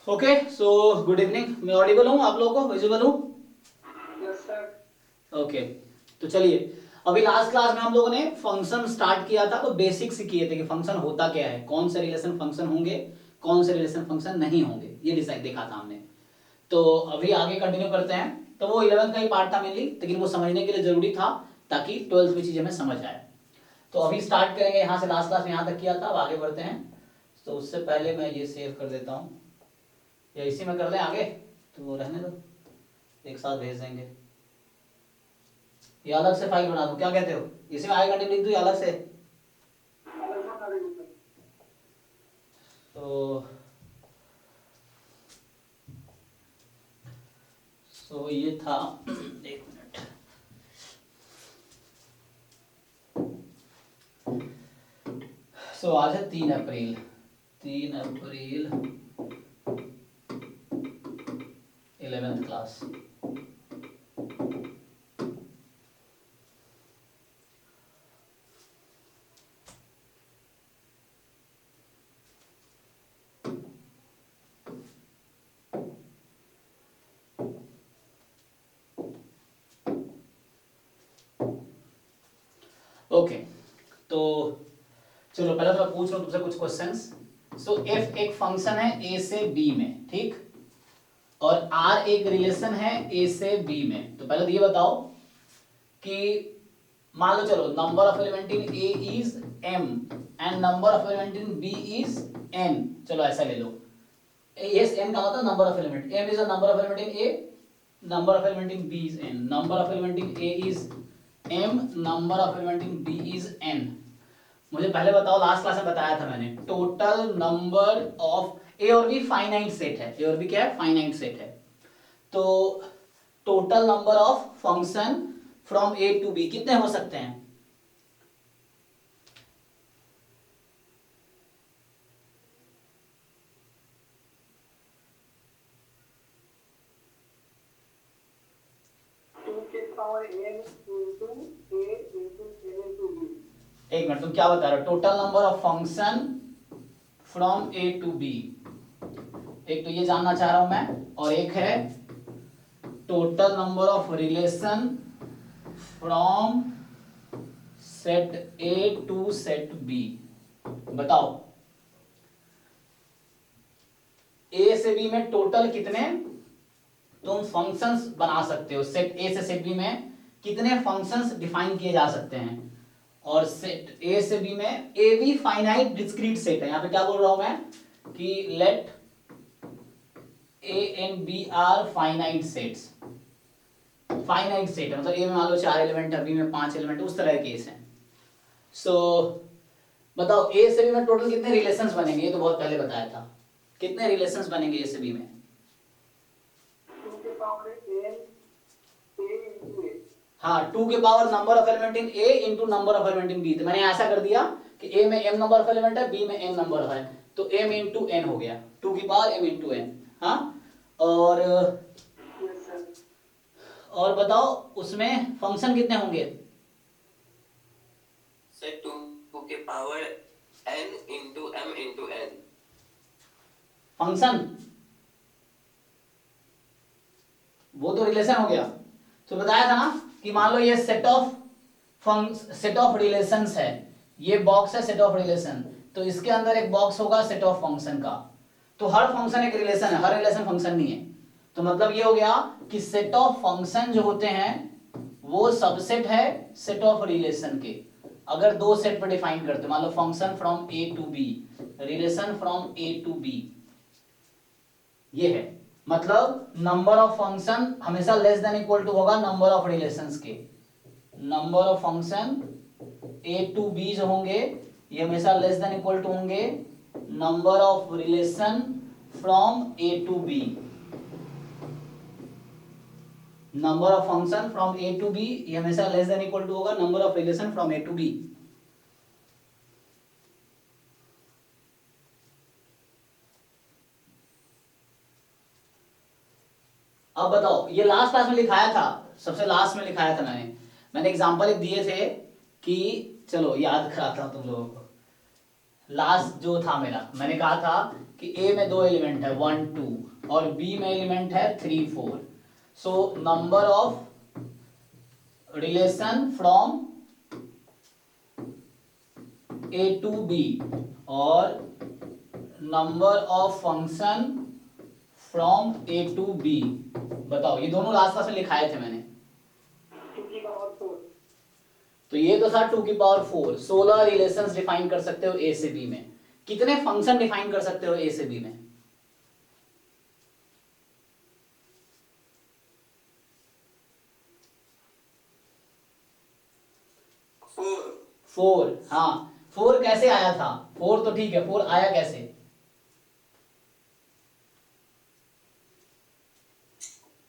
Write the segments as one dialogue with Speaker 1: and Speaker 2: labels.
Speaker 1: Okay so good evening. मैं Audible हूँ, आप लोगों को विजिबल हूँ?
Speaker 2: Yes sir.
Speaker 1: ओके तो चलिए, अभी लास्ट क्लास में हम लोगों ने फंक्शन स्टार्ट किया था, तो बेसिक्स किए थे कि फंक्शन होता क्या है, कौन से रिलेशन फंक्शन होंगे, कौन से रिलेशन फंक्शन नहीं होंगे, ये डिसाइड देखा था हमने। तो अभी आगे कंटिन्यू करते हैं। तो वो 11th का ही पार्ट था मेनली, लेकिन वो समझने के लिए जरूरी था ताकि 12th में चीजें हमें समझ आए। तो अभी स्टार्ट करेंगे यहाँ से, लास्ट क्लास में यहाँ तक किया था, अब आगे बढ़ते हैं। तो उससे पहले मैं ये सेव कर देता हूँ, या इसी में कर लें आगे, तो वो रहने दो, एक साथ भेज देंगे। ये अलग से फाइल बना दूं, क्या कहते हो? इसी में आई कंटेंट लिख दूं या अलग से? तो ये था एक मिनट। आज है 3 अप्रैल, 3 अप्रैल 11th क्लास। ओके तो चलो पहले तो मैं पूछ रहा हूँ तुमसे कुछ क्वेश्चंस। एफ एक फंक्शन है ए से बी में, ठीक, और आर एक रिलेशन है ए से बी में। तो पहले तो ये बताओ कि मान लो, चलो, number of element in A is M and number of element in B is N. चलो ऐसा ले लो, यस एन का मतलब number of element, M is the number of element in A, number of element in B is N, number of element in A is M, number of element in B is N. मुझे पहले बताओ, last class में बताया था मैंने, total number of ए और be finite set है, ए और बी क्या है? फाइनाइट सेट है। तो total number of function from A to B कितने हो सकते हैं? एक मिनट, तुम क्या बता रहे हो? Total number of function from A to B, एक तो ये जानना चाह रहा हूं मैं, और एक है total number of relation from set A to set B. बताओ ए से बी में टोटल कितने तुम फंक्शंस बना सकते हो, सेट ए से सेट बी में कितने फंक्शंस डिफाइन किए जा सकते हैं। और सेट ए से बी में, A B finite discrete set है, यहां पे क्या बोल रहा हूं मैं कि let A and B are finite sets. Finite set है मतलब ए में मान लो 4 एलिमेंट है, बी में 5 एलिमेंट है, उस तरह के केस है। सो बताओ ए से बी में टोटल कितने रिलेशंस बनेंगे? ये तो बहुत पहले बताया था, कितने रिलेशंस बनेंगे ए से बी में? हाँ, 2 के power number of element in A into number of element in B. तो मैंने ऐसा कर दिया कि ए में m नंबर ऑफ एलिमेंट है, बी में n नंबर है, तो m इंटू n हो गया, 2 की पावर m इंटू n। हाँ, और बताओ उसमें फंक्शन कितने होंगे?
Speaker 3: सर 2 के power n into m into n।
Speaker 1: Function वो तो रिलेशन हो गया। तो बताया था ना कि मान लो ये सेट ऑफ रिलेशंस है, ये बॉक्स है सेट ऑफ रिलेशन, तो इसके अंदर एक बॉक्स होगा सेट ऑफ फंक्शन का। तो हर फंक्शन एक रिलेशन है, हर रिलेशन फंक्शन नहीं है। तो मतलब ये हो गया कि सेट ऑफ फंक्शन जो होते हैं वो सबसेट है सेट ऑफ रिलेशन के। अगर दो सेट पर डिफाइन करते, मान लो function from A to B, relation from A to B, ये है मतलब नंबर ऑफ फंक्शन हमेशा लेस देन इक्वल टू होगा नंबर ऑफ रिलेशंस के। Number of function A to B जो होंगे ये हमेशा लेस देन इक्वल टू होंगे number of relation from A to B. Number of function from A to B ये हमेशा less than equal to होगा number of relation from A to B. अब बताओ, ये लास्ट क्लास में लिखाया था, सबसे लास्ट में लिखाया था मैंने एग्जांपल एक दिए थे कि, चलो याद कराता हूं तुम लोगों को। लास्ट जो था मेरा, मैंने कहा था कि ए में 2 एलिमेंट है 1 2 और बी में एलिमेंट है 3 4। So number of relation from A to B और number of function from A to B. बताओ, ये दोनों लास्ट क्लास में लिखाए थे मैंने।
Speaker 2: 2 की पावर 4।
Speaker 1: तो ये तो था 2 की पावर 4। 16 रिलेशंस डिफाइन कर सकते हो ए से बी में। कितने फंक्शन डिफाइन कर सकते हो ए से बी में? 4। हाँ, 4 कैसे आया था? 4 तो ठीक है, 4 आया कैसे?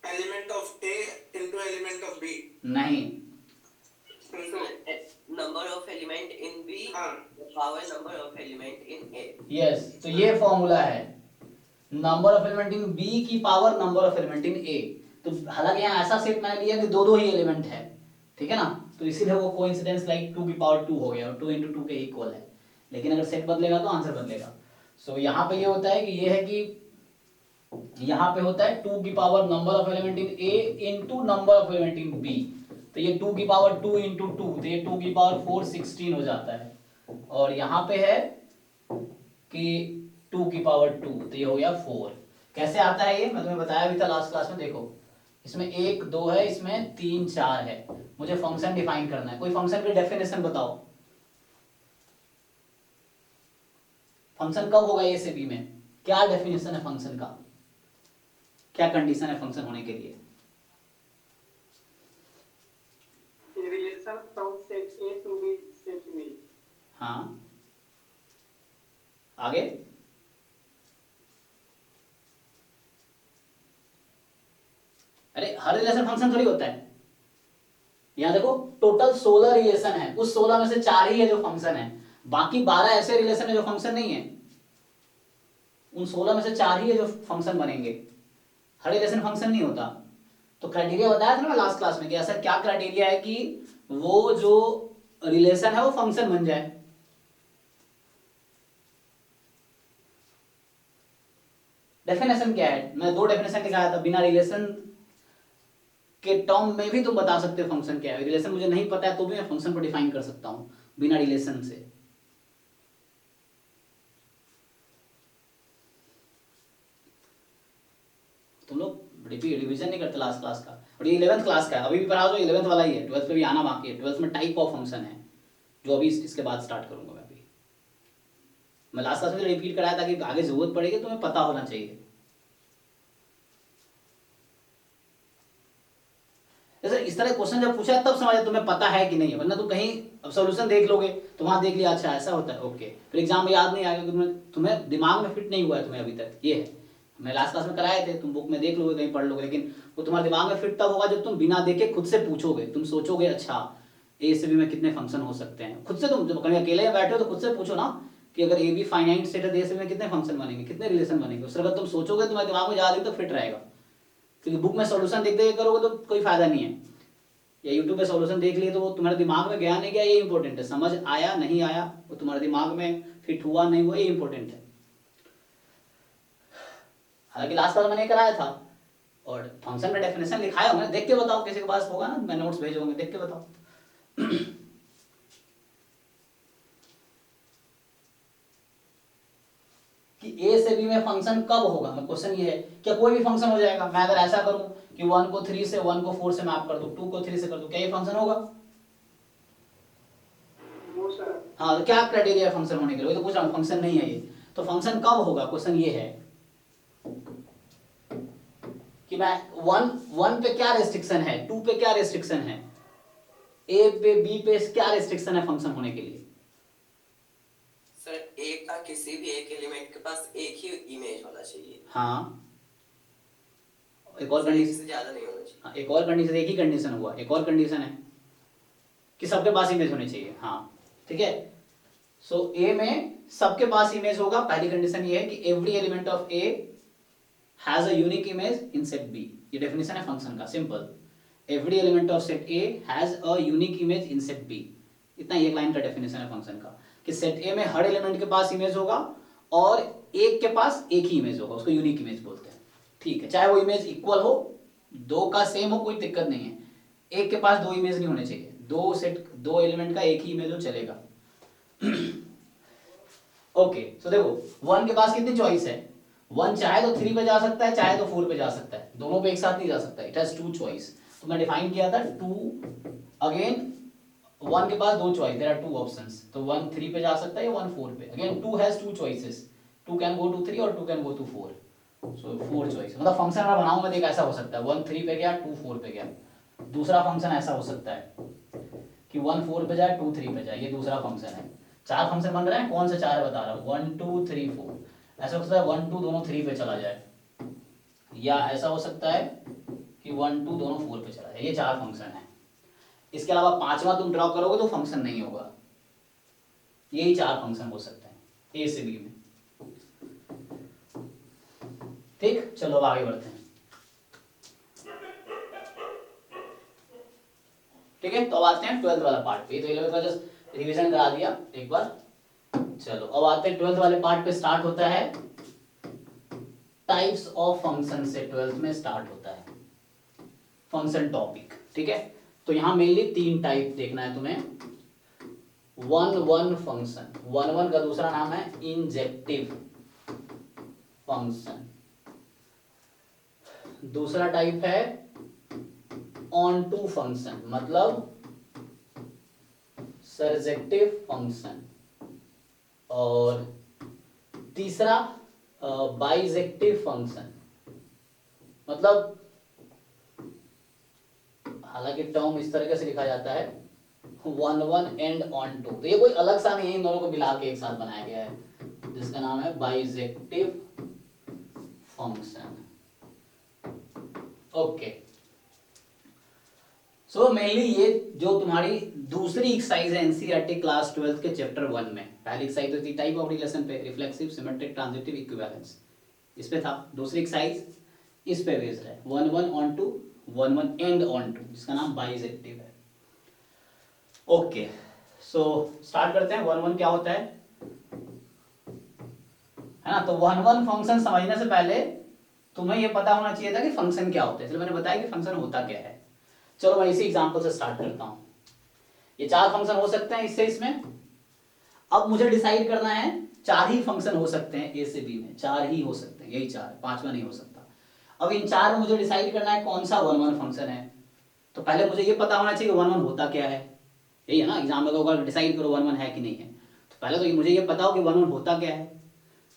Speaker 4: Element of A into element of B.
Speaker 1: नहीं,
Speaker 3: number of element in B
Speaker 4: हाँ।
Speaker 3: Power number of element in A.
Speaker 1: Yes, तो ये फॉर्मूला है, number of element in B की power number of element in A. तो हालांकि यहाँ ऐसा सेट मैंने लिया कि दो दो ही एलिमेंट है, ठीक है ना, तो इसीलिए वो कोइंसिडेंस लाइक 2 की पावर 2 हो गया और 2 इंटू 2 के इक्वल है। लेकिन अगर सेट बदलेगा तो आंसर बदलेगा। सो यहाँ पे ये होता है कि ये है कि यहाँ पे होता है 2 की power number of element in A into number of element in B. तो ये 2 की पावर 2 इंटू 2, तो ये 2 की पावर 4 16 हो जाता है। और यहाँ पे है कि 2 की पावर 2, तो ये हो गया 4। कैसे आता है ये मैं तुम्हें बताया भी था लास्ट क्लास में। देखो, इसमें 1 2 है, इसमें 3 4 है। मुझे फंक्शन डिफाइन करना है। कोई फंक्शन की डेफिनेशन बताओ। फंक्शन कब होगा ए से बी में? क्या डेफिनेशन है फंक्शन का? क्या कंडीशन है फंक्शन होने के लिए?
Speaker 2: Relation from set A to B set B.
Speaker 1: हाँ, आगे अरे हर रिलेशन फंक्शन थोड़ी होता है। यहां देखो, टोटल 16 रिलेशन है, उस 16 में से 4 ही है जो फंक्शन है, बाकी 12 ऐसे रिलेशन है जो फंक्शन नहीं है। उन 16 में से 4 ही है जो फंक्शन बनेंगे, हर रिलेशन फंक्शन नहीं होता। तो क्राइटेरिया बताया था ना मैं लास्ट क्लास में कि ऐसा क्या क्राइटेरिया है कि वो जो रिलेशन है वो फंक्शन बन जाए। डेफिनेशन क्या है? मैं 2 डेफिनेशन दिखाया था। बिना रिलेशन के टर्म में भी तुम बता सकते हो फंक्शन क्या है। रिलेशन मुझे नहीं पता है तो भी मैं फंक्शन को डिफाइन कर सकता हूं बिना रिलेशन से। तुम लोग रिवीजन नहीं करते लास्ट क्लास का। और ये 11th क्लास का है, अभी भी पढ़ा दो, 11th वाला ही है। 12th पे भी आना बाकी है। 12th में टाइप ऑफ फंक्शन है जो अभी इसके बाद स्टार्ट करूंगा मैं। अभी मैं लास्ट क्लास में रिपीट कराया ताकि आगे जरूरत पड़ेगी तुम्हें पता होना चाहिए। जैसे इस तरह क्वेश्चन जब पूछा तब समझ तुम्हें पता है कि नहीं है, वरना तुम कहीं अब सॉल्यूशन देख लोगे तो वहां देख लिया अच्छा ऐसा होता है, ओके, फिर एग्जाम में याद नहीं आएगा, तुम्हें दिमाग में फिट नहीं हुआ है तुम्हें अभी तक। ये है, मैं लास्ट क्लास में कराए थे, तुम बुक में देख लोगे, कहीं पढ़ लोगे, लेकिन वो तुम्हारे दिमाग में फिट तब होगा जब तुम बिना देखे खुद से पूछोगे। तुम सोचोगे अच्छा ए से बी में कितने फंक्शन हो सकते हैं। खुद से तुम जब कहीं अकेले बैठे हो तो खुद से पूछो ना कि अगर ए बी फाइनाइट सेट है तो ए से बी में कितने फंक्शन बनेंगे, कितने रिलेशन बनेंगे। उससे अगर तुम सोचोगे तुम्हारे दिमाग में ज्यादा तो फिट रहेगा। क्योंकि बुक में सॉल्यूशन देख देख करोगे तो कोई फायदा नहीं है, या यूट्यूब पे सॉल्यूशन देख लिए तो वो तुम्हारे दिमाग में गया नहीं गया ये इंपॉर्टेंट है। समझ आया नहीं आया, वो तुम्हारे दिमाग में फिट हुआ नहीं हुआ, ये इंपॉर्टेंट है। हालांकि लास्ट बार मैंने कराया था और फंक्शन का डेफिनेशन लिखाया मैंने, देख के बताओ, किसी के पास होगा ना, मैं नोट्स भेजूंगा, देख के बताओ। कि ए से बी में फंक्शन कब होगा, मैं क्वेश्चन ये है क्या कोई भी फंक्शन हो जाएगा। मैं अगर ऐसा करूं कि 1 को 3 से 1 को 4 से मैप कर दूं, 2 को 3 से कर दूं, क्या ये फंक्शन होगा? हाँ, तो क्या क्राइटेरिया है फंक्शन होने के लिए? तो पूछ रहा हूं, फंक्शन नहीं है ये, तो फंक्शन कब होगा? क्वेश्चन ये है कि मैं 1 पे क्या रेस्ट्रिक्शन है, 2 पे क्या रेस्ट्रिक्शन है, ए पे बी पे क्या रेस्ट्रिक्शन है फंक्शन होने के लिए?
Speaker 3: सर ए का किसी भी एक एलिमेंट के पास एक ही इमेज होना चाहिए।
Speaker 1: हाँ, एक और कंडीशन
Speaker 3: से ज्यादा नहीं होना चाहिए।
Speaker 1: हाँ, एक और कंडीशन, एक ही कंडीशन हुआ, एक और कंडीशन है कि सबके पास इमेज होनी चाहिए। हाँ ठीक है, सो ए में सबके पास इमेज होगा। पहली कंडीशन ये है कि every element of A has a unique image in set B. ये डेफिनेशन है फंक्शन का, simple. Every element of set A has a unique image in set B, इतना एक लाइन का डेफिनेशन है फंक्शन का। कि सेट ए में हर एलिमेंट के पास इमेज होगा और एक के पास एक ही इमेज होगा, उसको यूनिक इमेज बोलते हैं। ठीक है, चाहे वो इमेज इक्वल हो, दो का सेम हो, कोई दिक्कत नहीं है, एक के पास दो इमेज नहीं होने चाहिए, दो एलिमेंट का एक ही इमेज हो चलेगा। ओके, सो देखो 1 के पास कितनी चॉइस है, 1 चाहे तो 3 पे जा सकता है, चाहे तो 4 पे जा सकता है, दोनों पे एक साथ नहीं जा सकता, इट हैज 2 चॉइस। तो मैं डिफाइन किया था 2, अगेन 1 के पास 2 चॉइस, देयर आर 2 ऑप्शंस, तो 1 3 पे जा सकता है या 1 4 पे, again 2 has 2 choices, 2 can go to 3 और 2 can go to 4, so 4 choice. मतलब फंक्शन मैं बनाऊंगा देख ऐसा हो सकता है, 1 3 पे गया, 2 4 पे गया। दूसरा फंक्शन ऐसा हो सकता है कि 1 4 पे जाए, 2 3 पे जाए, ये दूसरा फंक्शन है। 4 फंक्शन बन रहे हैं, कौन से 4 है बता रहा हूँ, 1 2 3 4। ऐसा हो सकता है 1 2 दोनों 3 पे चला जाए, या ऐसा हो सकता है कि 1 2 दोनों 4 पे चला जाए, ये 4 फंक्शन है। इसके अलावा पांचवा तुम ड्रॉ करोगे तो फंक्शन नहीं होगा, यही 4 फंक्शन हो सकते हैं ए से बी में। ठीक, चलो अब आगे बढ़ते हैं। ठीक है, तो अब आते हैं 12th वाला पार्ट पे, तो 11th का जस्ट रिवीजन करा दिया एक बार। चलो अब आते हैं 12th वाले पार्ट पे, स्टार्ट होता है टाइप्स ऑफ फंक्शन से, 12th में स्टार्ट होता है फंक्शन टॉपिक। ठीक है, तो यहां मेनली 3 टाइप देखना है तुम्हें। 1 फंक्शन, 1 का दूसरा नाम है इंजेक्टिव फंक्शन। दूसरा टाइप है ऑन टू फंक्शन, मतलब सरजेक्टिव फंक्शन। और तीसरा बाइजेक्टिव फंक्शन, मतलब हालांकि टर्म इस तरीके से लिखा जाता है 1 एंड ऑन टू, तो ये कोई अलग सा नहीं है, इन दोनों को मिला के एक साथ बनाया गया है, जिसका नाम है bijective function. Okay, so mainly ये जो तुम्हारी दूसरी एक्सरसाइज है एनसीईआरटी क्लास 12 के चैप्टर 1 में, पहली एक्सरसाइज तो थी टाइप ऑफ रिलेशन पे, रिफ्लेक्सिव सिमेट्रिक ट्रांजिटिव इक्विवेलेंस, इस पे था। दूसरी एक्सरसाइज इस पे बेस्ड है, 1 onto, 1 and onto, जिसका नाम बाइजेक्टिव है। ओके, सो स्टार्ट करते हैं। 1 क्या होता है ना, तो 1 फंक्शन समझने से पहले तुम्हें ये पता होना चाहिए था कि फंक्शन क्या होता है। चलो मैंने बताया कि फंक्शन होता क्या है। चलो मैं इसी एग्जांपल से स्टार्ट करता हूं। ये 4 फंक्शन हो सकते हैं इससे इसमें। अब मुझे डिसाइड करना है 4 ही फंक्शन हो सकते हैं ए से बी में, 4 ही हो सकते हैं, यही 4, पांचवा नहीं हो सकता। अब इन 4 में मुझे डिसाइड करना है कौन सा 1 फंक्शन है। तो पहले मुझे ये पता होना चाहिए कि 1 होता क्या है, यही है ना, एग्जाम में होगा डिसाइड करो 1 है कि नहीं है। तो पहले तो मुझे ये पता हो कि 1 होता क्या है।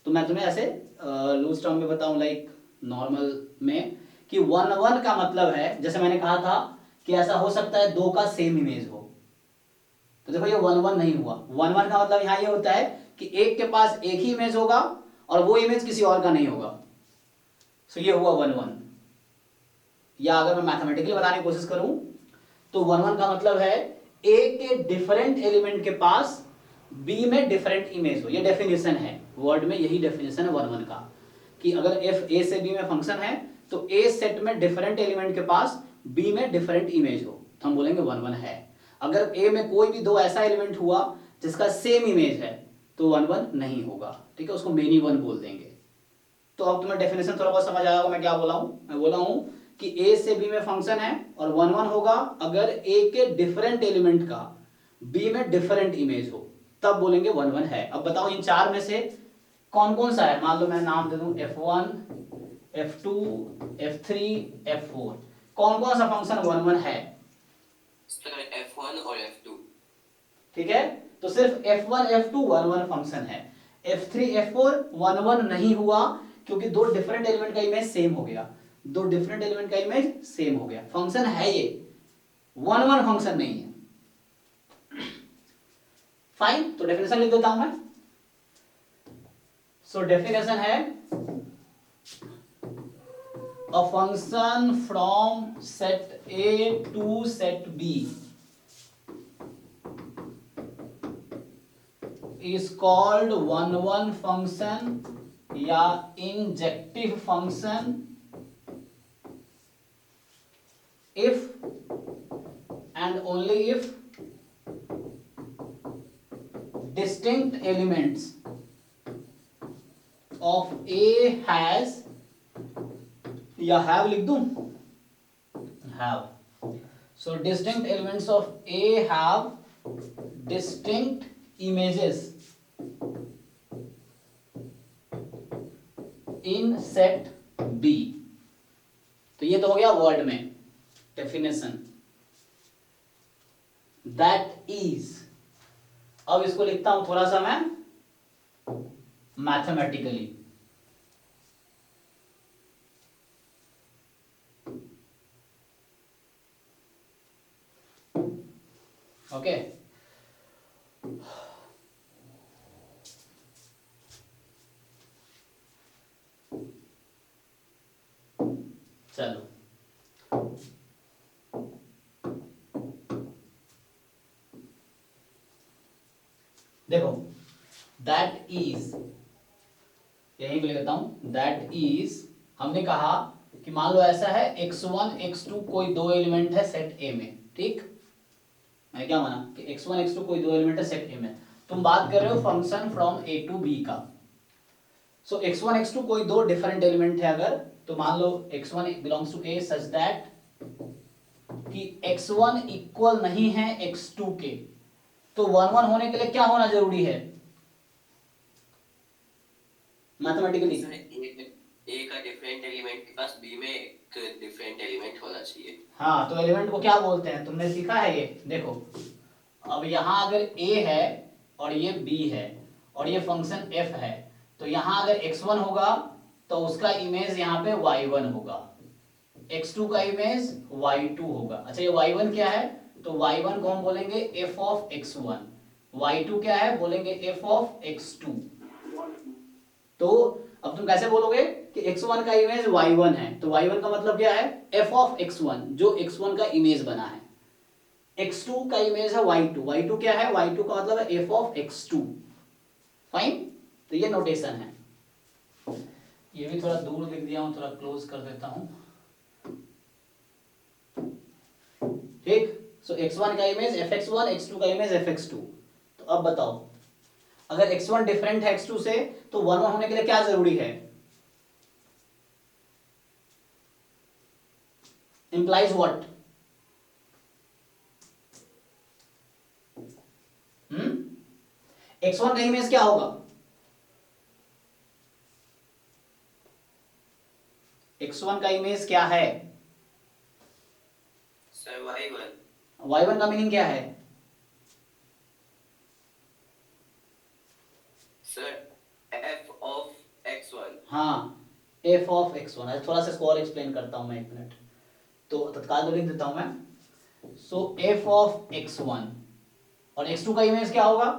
Speaker 1: तो मैं तुम्हें ऐसे लूज टर्म में बताऊं, लाइक नॉर्मल में, कि 1 का मतलब है, जैसे मैंने कहा था कि ऐसा हो सकता है 2 का सेम इमेज हो। तो देखो ये 1 नहीं हुआ। 1 का मतलब यहां ये होता है कि एक के पास एक ही इमेज होगा और वो इमेज किसी और का नहीं होगा। सो ये हुआ 1। या अगर मैं मैथमेटिकली बताने की कोशिश करूं तो 1 का मतलब है ए के डिफरेंट एलिमेंट के पास बी में डिफरेंट इमेज हो। ये डेफिनेशन है, वर्ड में यही डेफिनेशन है 1 का, कि अगर एफ ए से बी में फंक्शन है तो ए सेट में डिफरेंट एलिमेंट के पास बी में डिफरेंट इमेज हो तो हम बोलेंगे 1 है। अगर ए में कोई भी 2 ऐसा एलिमेंट हुआ जिसका सेम इमेज है तो 1 नहीं होगा। ठीक है, उसको मेनी 1 बोल देंगे। तो अब तुम्हें डेफिनेशन थोड़ा बहुत समझ आया होगा मैं क्या बोला हूं। मैं बोला हूं कि ए से बी में फंक्शन है और 1 होगा अगर ए के डिफरेंट एलिमेंट का बी में डिफरेंट इमेज हो, तब बोलेंगे 1 है। अब बताओ इन 4 में से कौन कौन सा है। मान लो मैं नाम दे दूं f1, f2, f3, f4, कौन कौन सा फंक्शन 1 है।
Speaker 3: सर F1 और F2।
Speaker 1: ठीक है, तो सिर्फ f1 f2 1 फंक्शन है। f3 f4 1 नहीं हुआ क्योंकि 2 डिफरेंट एलिमेंट का इमेज सेम हो गया। 2 डिफरेंट एलिमेंट का इमेज सेम हो गया, फंक्शन है ये, 1 फंक्शन नहीं है। फाइन, तो डेफिनेशन लिख देता हूं मैं। सो डेफिनेशन है a function from set A to set B is called 1 function या injective function if and only if distinct elements of A has, या हैव लिख दूं, have, so distinct elements of A have distinct images in set B. तो ये तो हो गया word में डेफिनेशन, दैट इज। अब इसको लिखता हूं थोड़ा सा मैं मैथमेटिकली। ओके, चलो देखो, दैट इज, यहीं पे लिखता हूं, दैट इज। हमने कहा कि मान लो ऐसा है x1 x2 कोई दो एलिमेंट है सेट ए में, ठीक। मैंने क्या माना कि x1 x2 कोई दो एलिमेंट है सेट ए में। तुम बात कर रहे हो function from A to B का। सो x1 x2 कोई दो डिफरेंट एलिमेंट है अगर, तो मान लो x1 belongs to a such that कि x1 इक्वल नहीं है x2 के, तो 1 1 होने के लिए क्या होना जरूरी है मैथमेटिकली?
Speaker 3: सर ए का डिफरेंट एलिमेंट के पास बी में एक डिफरेंट एलिमेंट होना चाहिए।
Speaker 1: हाँ, तो एलिमेंट को क्या बोलते हैं, तुमने सीखा है ये। देखो अब यहां अगर a है और ये b है और ये फंक्शन f है, तो यहां अगर x1 होगा तो उसका इमेज यहाँ पे y1 होगा, x2 का इमेज y2 होगा। अच्छा, ये y1 क्या है, तो y1 को हम बोलेंगे f ऑफ x1, y2 क्या है बोलेंगे f ऑफ x2। तो अब तुम कैसे बोलोगे कि x1 का इमेज y1 है, तो y1 का मतलब क्या है, f ऑफ x1 जो x1 का इमेज बना है, x2 का इमेज है y2, y2 क्या है, y2 का मतलब है f ऑफ x2। फाइन, तो ये नोटेशन है। ये भी थोड़ा दूर लिख दिया हूं, थोड़ा क्लोज कर देता हूं, ठीक। सो x1 का इमेज fx1, x2 का इमेज fx2। तो अब बताओ, अगर x1 डिफरेंट है x2 से, तो 1 1 होने के लिए क्या जरूरी है, इंप्लाइज व्हाट? x1 का इमेज क्या होगा, x1 का इमेज क्या है?
Speaker 3: Sir y1।
Speaker 1: y1 का मीनिंग क्या है?
Speaker 3: Sir f of x1।
Speaker 1: हाँ, f ऑफ x1। थोड़ा सा इसको और एक्सप्लेन करता हूं मैं, एक मिनट, तो तत्काल तो लिख देता हूं मैं। सो f ऑफ x1 और x2 का इमेज क्या होगा,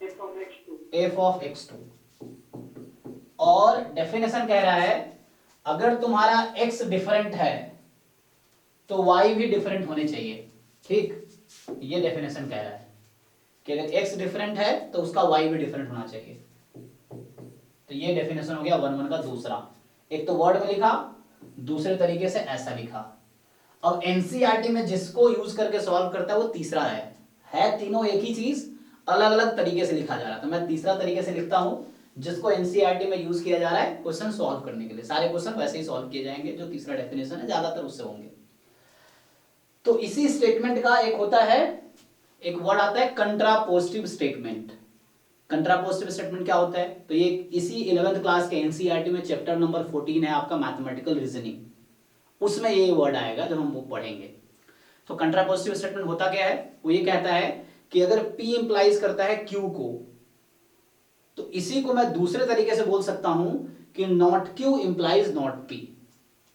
Speaker 2: f of x2।
Speaker 1: f of x2। और डेफिनेशन कह रहा है अगर तुम्हारा x डिफरेंट है तो y भी डिफरेंट होने चाहिए, ठीक। ये डेफिनेशन कह रहा है कि अगर x डिफरेंट है तो उसका y भी डिफरेंट होना चाहिए। तो ये डेफिनेशन हो गया 1 1 का दूसरा। एक तो वर्ड में लिखा, दूसरे तरीके से ऐसा लिखा। अब एनसीईआरटी में जिसको यूज करके सॉल्व करता है वो तीसरा है तीनों एक ही चीज, अलग अलग तरीके से लिखा जा रहा है। तो मैं तीसरा तरीके से लिखता हूं जिसको एनसीईआरटी में यूज किया जा रहा है क्वेश्चन सॉल्व करने के लिए। सारे क्वेश्चन वैसे ही सॉल्व किए जाएंगे, जो तीसरा डेफिनेशन है ज्यादातर उससे होंगे। तो इसी स्टेटमेंट का एक होता है, एक वर्ड आता है कंट्रापोजिटिव स्टेटमेंट। कंट्रापोजिटिव स्टेटमेंट क्या होता है, तो ये इसी 11th क्लास के एनसीईआरटी में चैप्टर नंबर 14 है आपका मैथमेटिकल रीजनिंग, उसमें ये वर्ड आएगा जब हम वो पढ़ेंगे। तो कंट्रापोजिटिव स्टेटमेंट होता क्या है, वो ये कहता है कि अगर P इंप्लाइज करता है Q को, तो इसी को मैं दूसरे तरीके से बोल सकता हूं कि not Q implies not P।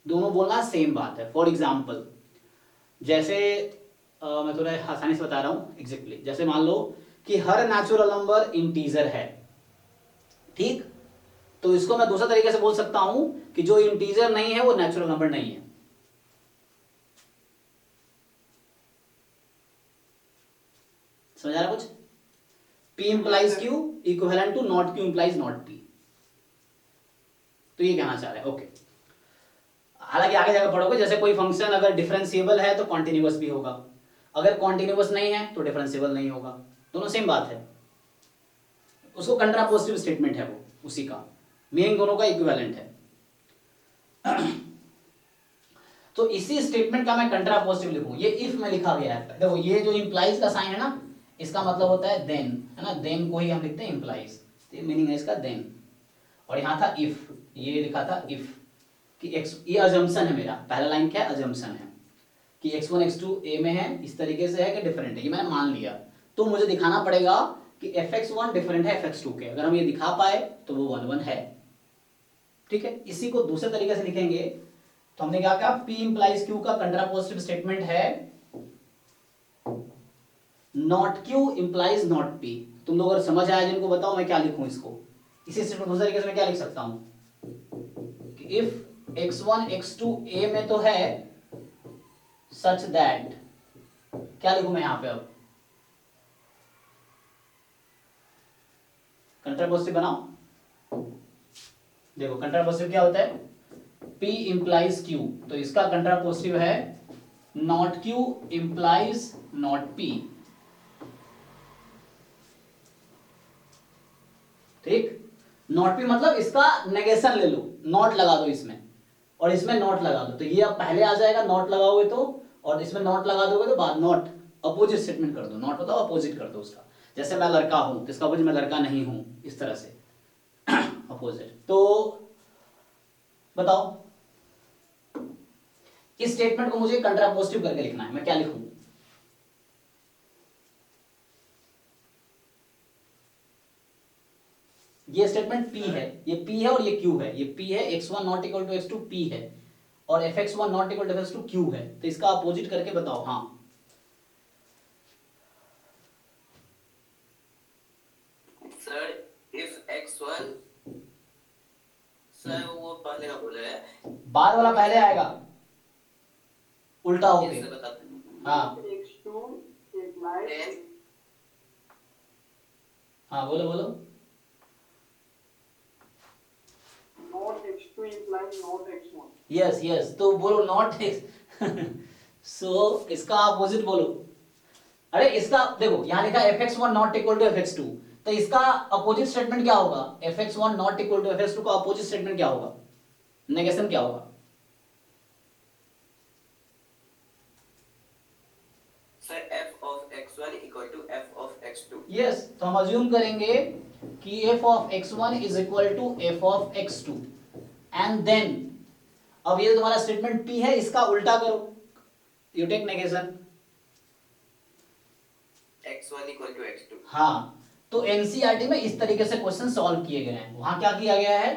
Speaker 1: दोनों बोलना सेम बात है। फॉर एग्जाम्पल, जैसे मैं थोड़ा आसानी से बता रहा हूं एग्जैक्टली। जैसे मान लो कि हर नेचुरल नंबर इंटीजर है, ठीक। तो इसको मैं दूसरा तरीके से बोल सकता हूं कि जो इंटीजर नहीं है वो नेचुरल नंबर नहीं है। समझ आ रहा कुछ? P implies Q equivalent to not Q implies not P। तो ये कहना चाह रहे हैं, ओके। हालांकि आगे जाकर पढ़ोगे, जैसे कोई फंक्शन अगर डिफरेंशिएबल है तो कॉन्टिन्यूअस भी होगा, अगर कॉन्टिन्यूअस नहीं है तो डिफरेंशिएबल नहीं होगा, दोनों सेम बात है। उसको कंट्रापोजिटिव स्टेटमेंट है वो, उसी का मीनिंग दोनों का इक्विवेलेंट है। तो इसी स्टेटमेंट का मैं कंट्रापोजिटिव लिखूं, ये इफ में लिखा गया है। देखो ये जो इंप्लाइज का साइन है ना, इसका मतलब होता है देन, है ना, देन को ही हम लिखते हैं इंप्लाइज, तो मीनिंग है इसका देन। और यहाँ था इफ, ये लिखा था इफ कि x, ये अजम्पशन है मेरा, पहला लाइन क्या है, अजम्पशन है कि x1 x2 a में है, इस तरीके से है कि डिफरेंट है, ये मैंने मान लिया। तो मुझे दिखाना पड़ेगा कि fx1 डिफरेंट है fx2 के। अगर हम ये दिखा पाए तो वो 1 1 है, ठीक है। इसी को दूसरे तरीके से लिखेंगे तो हमने क्या कहा, p इंप्लाइज q का कंट्रापोजिटिव स्टेटमेंट है not q implies not p। तुम लोग अगर समझ आया जिनको बताओ मैं क्या लिखूं इसको। इसी स्टेटमेंट दूसरे तरीके से मैं क्या लिख सकता हूं कि इफ x1 x2 a में तो है सच दैट, क्या लिखूं मैं यहां पे, अब कंट्रापोजिटिव बनाओ। देखो कंट्रापोजिटिव क्या होता है, p इंप्लाइज q, तो इसका कंट्रापोजिटिव है not q implies not p, ठीक। नॉट p मतलब इसका नेगेशन ले लो, नॉट लगा दो इसमें और इसमें नॉट लगा दो, तो ये अब पहले आ जाएगा नॉट लगाओगे तो, और इसमें नॉट लगा दोगे तो बाद नॉट अपोजिट स्टेटमेंट कर दो, नॉट बताओ अपोजिट कर दो उसका। जैसे मैं लड़का हूं तो इसका अपोजिट मैं लड़का नहीं हूं, इस तरह से अपोजिट। तो बताओ इस स्टेटमेंट को मुझे कंट्रापोजिटिव करके लिखना है, मैं क्या लिखूं, ये स्टेटमेंट p है, ये p है और ये q है, ये p है x1 not equal to x2 p है और fx1 not equal to fx2 q है। तो इसका अपोजिट करके बताओ। हाँ
Speaker 3: सर इफ x1, सर वो पहले का बोले है,
Speaker 1: बाद वाला पहले आएगा उल्टा होके।
Speaker 3: कैसे बताते हैं?
Speaker 1: हाँ
Speaker 2: x2 implies
Speaker 3: Then
Speaker 1: हाँ बोलो बोलो।
Speaker 2: not x2 implies not x1.
Speaker 1: Yes yes, तो बोलो नॉट सो इसका अपोजिट बोलो। अरे इसका देखो यहाँ लिखा fx1 not equal to fx2, तो इसका अपोजिट स्टेटमेंट क्या होगा, fx1 not equal to fx2 का अपोजिट स्टेटमेंट क्या होगा, नेगेशन क्या होगा।
Speaker 3: Sir f of x1 equal to f of x2.
Speaker 1: Yes, तो हम अज्यूम करेंगे कि f of x1 is equal to f of x2 and then, अब ये तुम्हारा स्टेटमेंट p है, इसका उल्टा करो, you take negation
Speaker 3: x1 equal to x2.
Speaker 1: हाँ, तो एनसीईआरटी में इस तरीके से क्वेश्चन सॉल्व किए गए हैं। वहां क्या किया गया है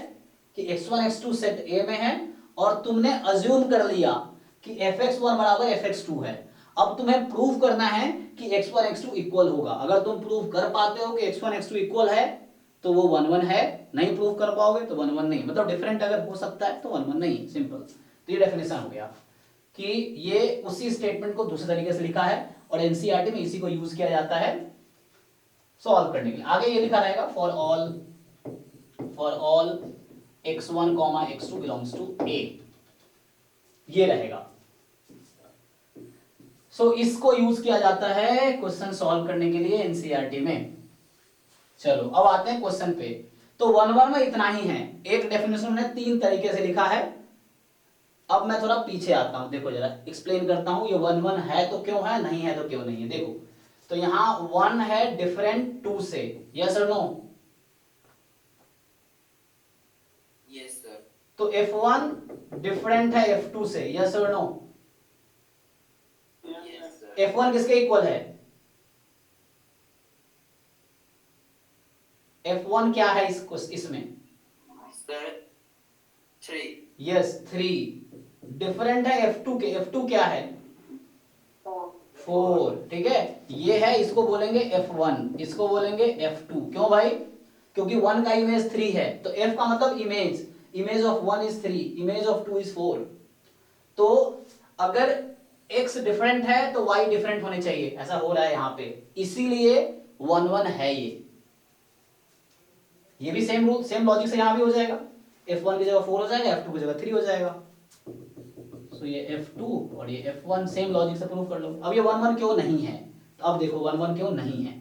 Speaker 1: कि x1 x2 सेट A में है और तुमने अज्यूम कर लिया कि fx1 बराबर fx2 है। अब तुम्हें प्रूव करना है कि x1 x2 इक्वल होगा। अगर तुम प्रूव कर पाते हो कि x1 x2 इक्वल है तो वो 1 1 है, नहीं प्रूव कर पाओगे तो 1 1 नहीं, मतलब डिफरेंट अगर हो सकता है तो 1 1 नहीं, सिंपल। तो ये डेफिनेशन हो गया कि ये उसी स्टेटमेंट को दूसरे तरीके से लिखा है और एनसीईआरटी में इसी को यूज किया जाता है सॉल्व करने के लिए। आगे ये लिखा रहेगा for all x1 x2 belongs to A, ये रहेगा। सो इसको यूज किया जाता है क्वेश्चन सॉल्व करने के लिए एनसीईआरटी में। चलो अब आते हैं क्वेश्चन पे। तो 1 1 में इतना ही है, एक डेफिनेशन ने 3 तरीके से लिखा है। अब मैं थोड़ा पीछे आता हूं, देखो जरा एक्सप्लेन करता हूं, ये 1 1 है तो क्यों है, नहीं है तो क्यों नहीं है। देखो तो यहां 1 है डिफरेंट 2 से, यस और नो।
Speaker 3: Yes sir.
Speaker 1: तो F1 डिफरेंट है F2 से, यस और नो।
Speaker 3: Yes sir.
Speaker 1: F1 किसके इक्वल है, F1 क्या है इसमें,
Speaker 3: Sir 3.
Speaker 1: यस 3 डिफरेंट है F2 के, F2 क्या है 4, ठीक है। ये है, इसको बोलेंगे F1, इसको बोलेंगे F2। क्यों भाई, क्योंकि 1 का इमेज 3 है, तो F का मतलब image of 1 is 3, image of 2 is 4। तो अगर X डिफरेंट है तो Y डिफरेंट होने चाहिए, ऐसा हो रहा है यहाँ पे, इसीलिए 1 1 है ये भी सेम रूल सेम लॉजिक से यहाँ भी हो जाएगा। F1 की जगह 4 हो जाएगा, F2 की जगह 3 हो जाएगा। तो ये F2 और ये F1 सेम लॉजिक से प्रूव कर लो। अब ये 1 1 क्यों नहीं है, तो अब देखो 1 1 क्यों नहीं है।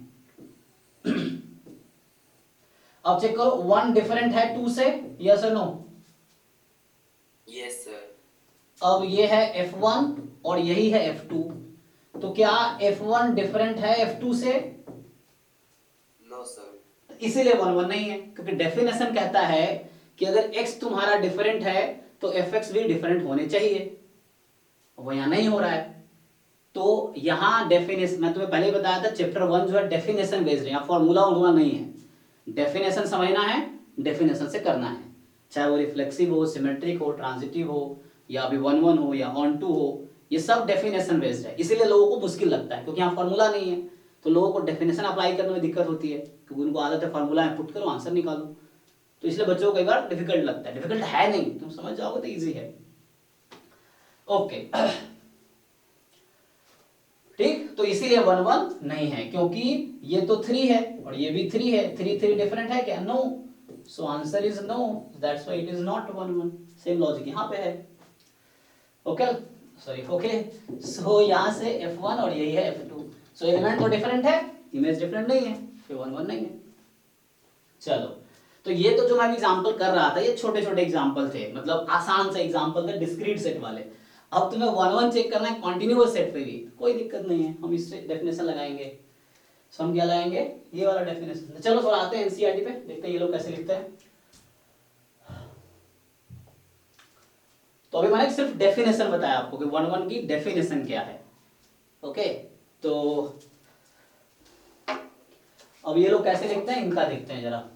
Speaker 1: अब चेक करो 1 डिफरेंट है 2 से, यस और नो?
Speaker 3: Yes sir.
Speaker 1: अब ये है F1 और यही है F2, तो क्या F1 डिफरेंट है F2 से?
Speaker 3: No sir.
Speaker 1: इसीलिए 1 1 नहीं है, क्योंकि डेफिनेशन कहता है कि अगर x तुम्हारा डिफरेंट है तो fx भी डिफरेंट होने चाहिए, वो यहां नहीं हो रहा है। तो यहां डेफिनेशन, मैं तुम्हें पहले ही बताया था चैप्टर 1 जो है डेफिनेशन बेस्ड है, यहाँ फॉर्मूला वॉर्मूला नहीं है। डेफिनेशन समझना है, डेफिनेशन से करना है, चाहे वो रिफ्लेक्सिव हो, सिमेट्रिक हो, ट्रांजिटिव हो, या अभी 1 1 हो या ऑन टू हो, ये सब डेफिनेशन बेस्ड है। इसीलिए लोगों को मुश्किल लगता है, क्योंकि यहाँ फॉर्मूला नहीं है, तो लोगों को डेफिनेशन अप्लाई करने में दिक्कत होती है, क्योंकि उनको आदत है फॉर्मूला है पुट करो आंसर निकालो, तो इसलिए बच्चों को कई बार डिफिकल्ट लगता है। डिफिकल्ट है नहीं, तुम समझ जाओगे तो ईजी है। ओके ठीक, तो इसीलिए 1 1 नहीं है, क्योंकि ये तो 3 है और ये भी 3 है, 3 3 डिफरेंट है क्या? No, so answer is no, that's why it is not 1 1। Same logic यहाँ पे है। ओके सॉरी, ओके सो यहाँ से F1 और यही है F2, सो एलिमेंट तो डिफरेंट है, इमेज डिफरेंट नहीं है, फिर 1 1 नहीं है। चलो, तो ये तो जो मैं एग्जांपल कर रहा था ये छोटे छोटे एग्जांपल थे, मतलब आसान से एग्जांपल थे डिस्क्रीट सेट वाले। अब तुम्हें 1 1 चेक करना है कॉन्टिन्यूअस सेट पे भी, कोई दिक्कत नहीं है, हम इससे डेफिनेशन लगाएंगे। सो हम क्या लगाएंगे? ये वाला डेफिनेशन। चलो थोड़ा आते हैं एनसीईआरटी पे, देखते हैं ये लोग कैसे लिखते हैं। तो अभी मैंने सिर्फ डेफिनेशन बताया आपको कि 1 1 की डेफिनेशन क्या है। ओके, तो अब ये लोग कैसे लिखते हैं इनका देखते हैं जरा।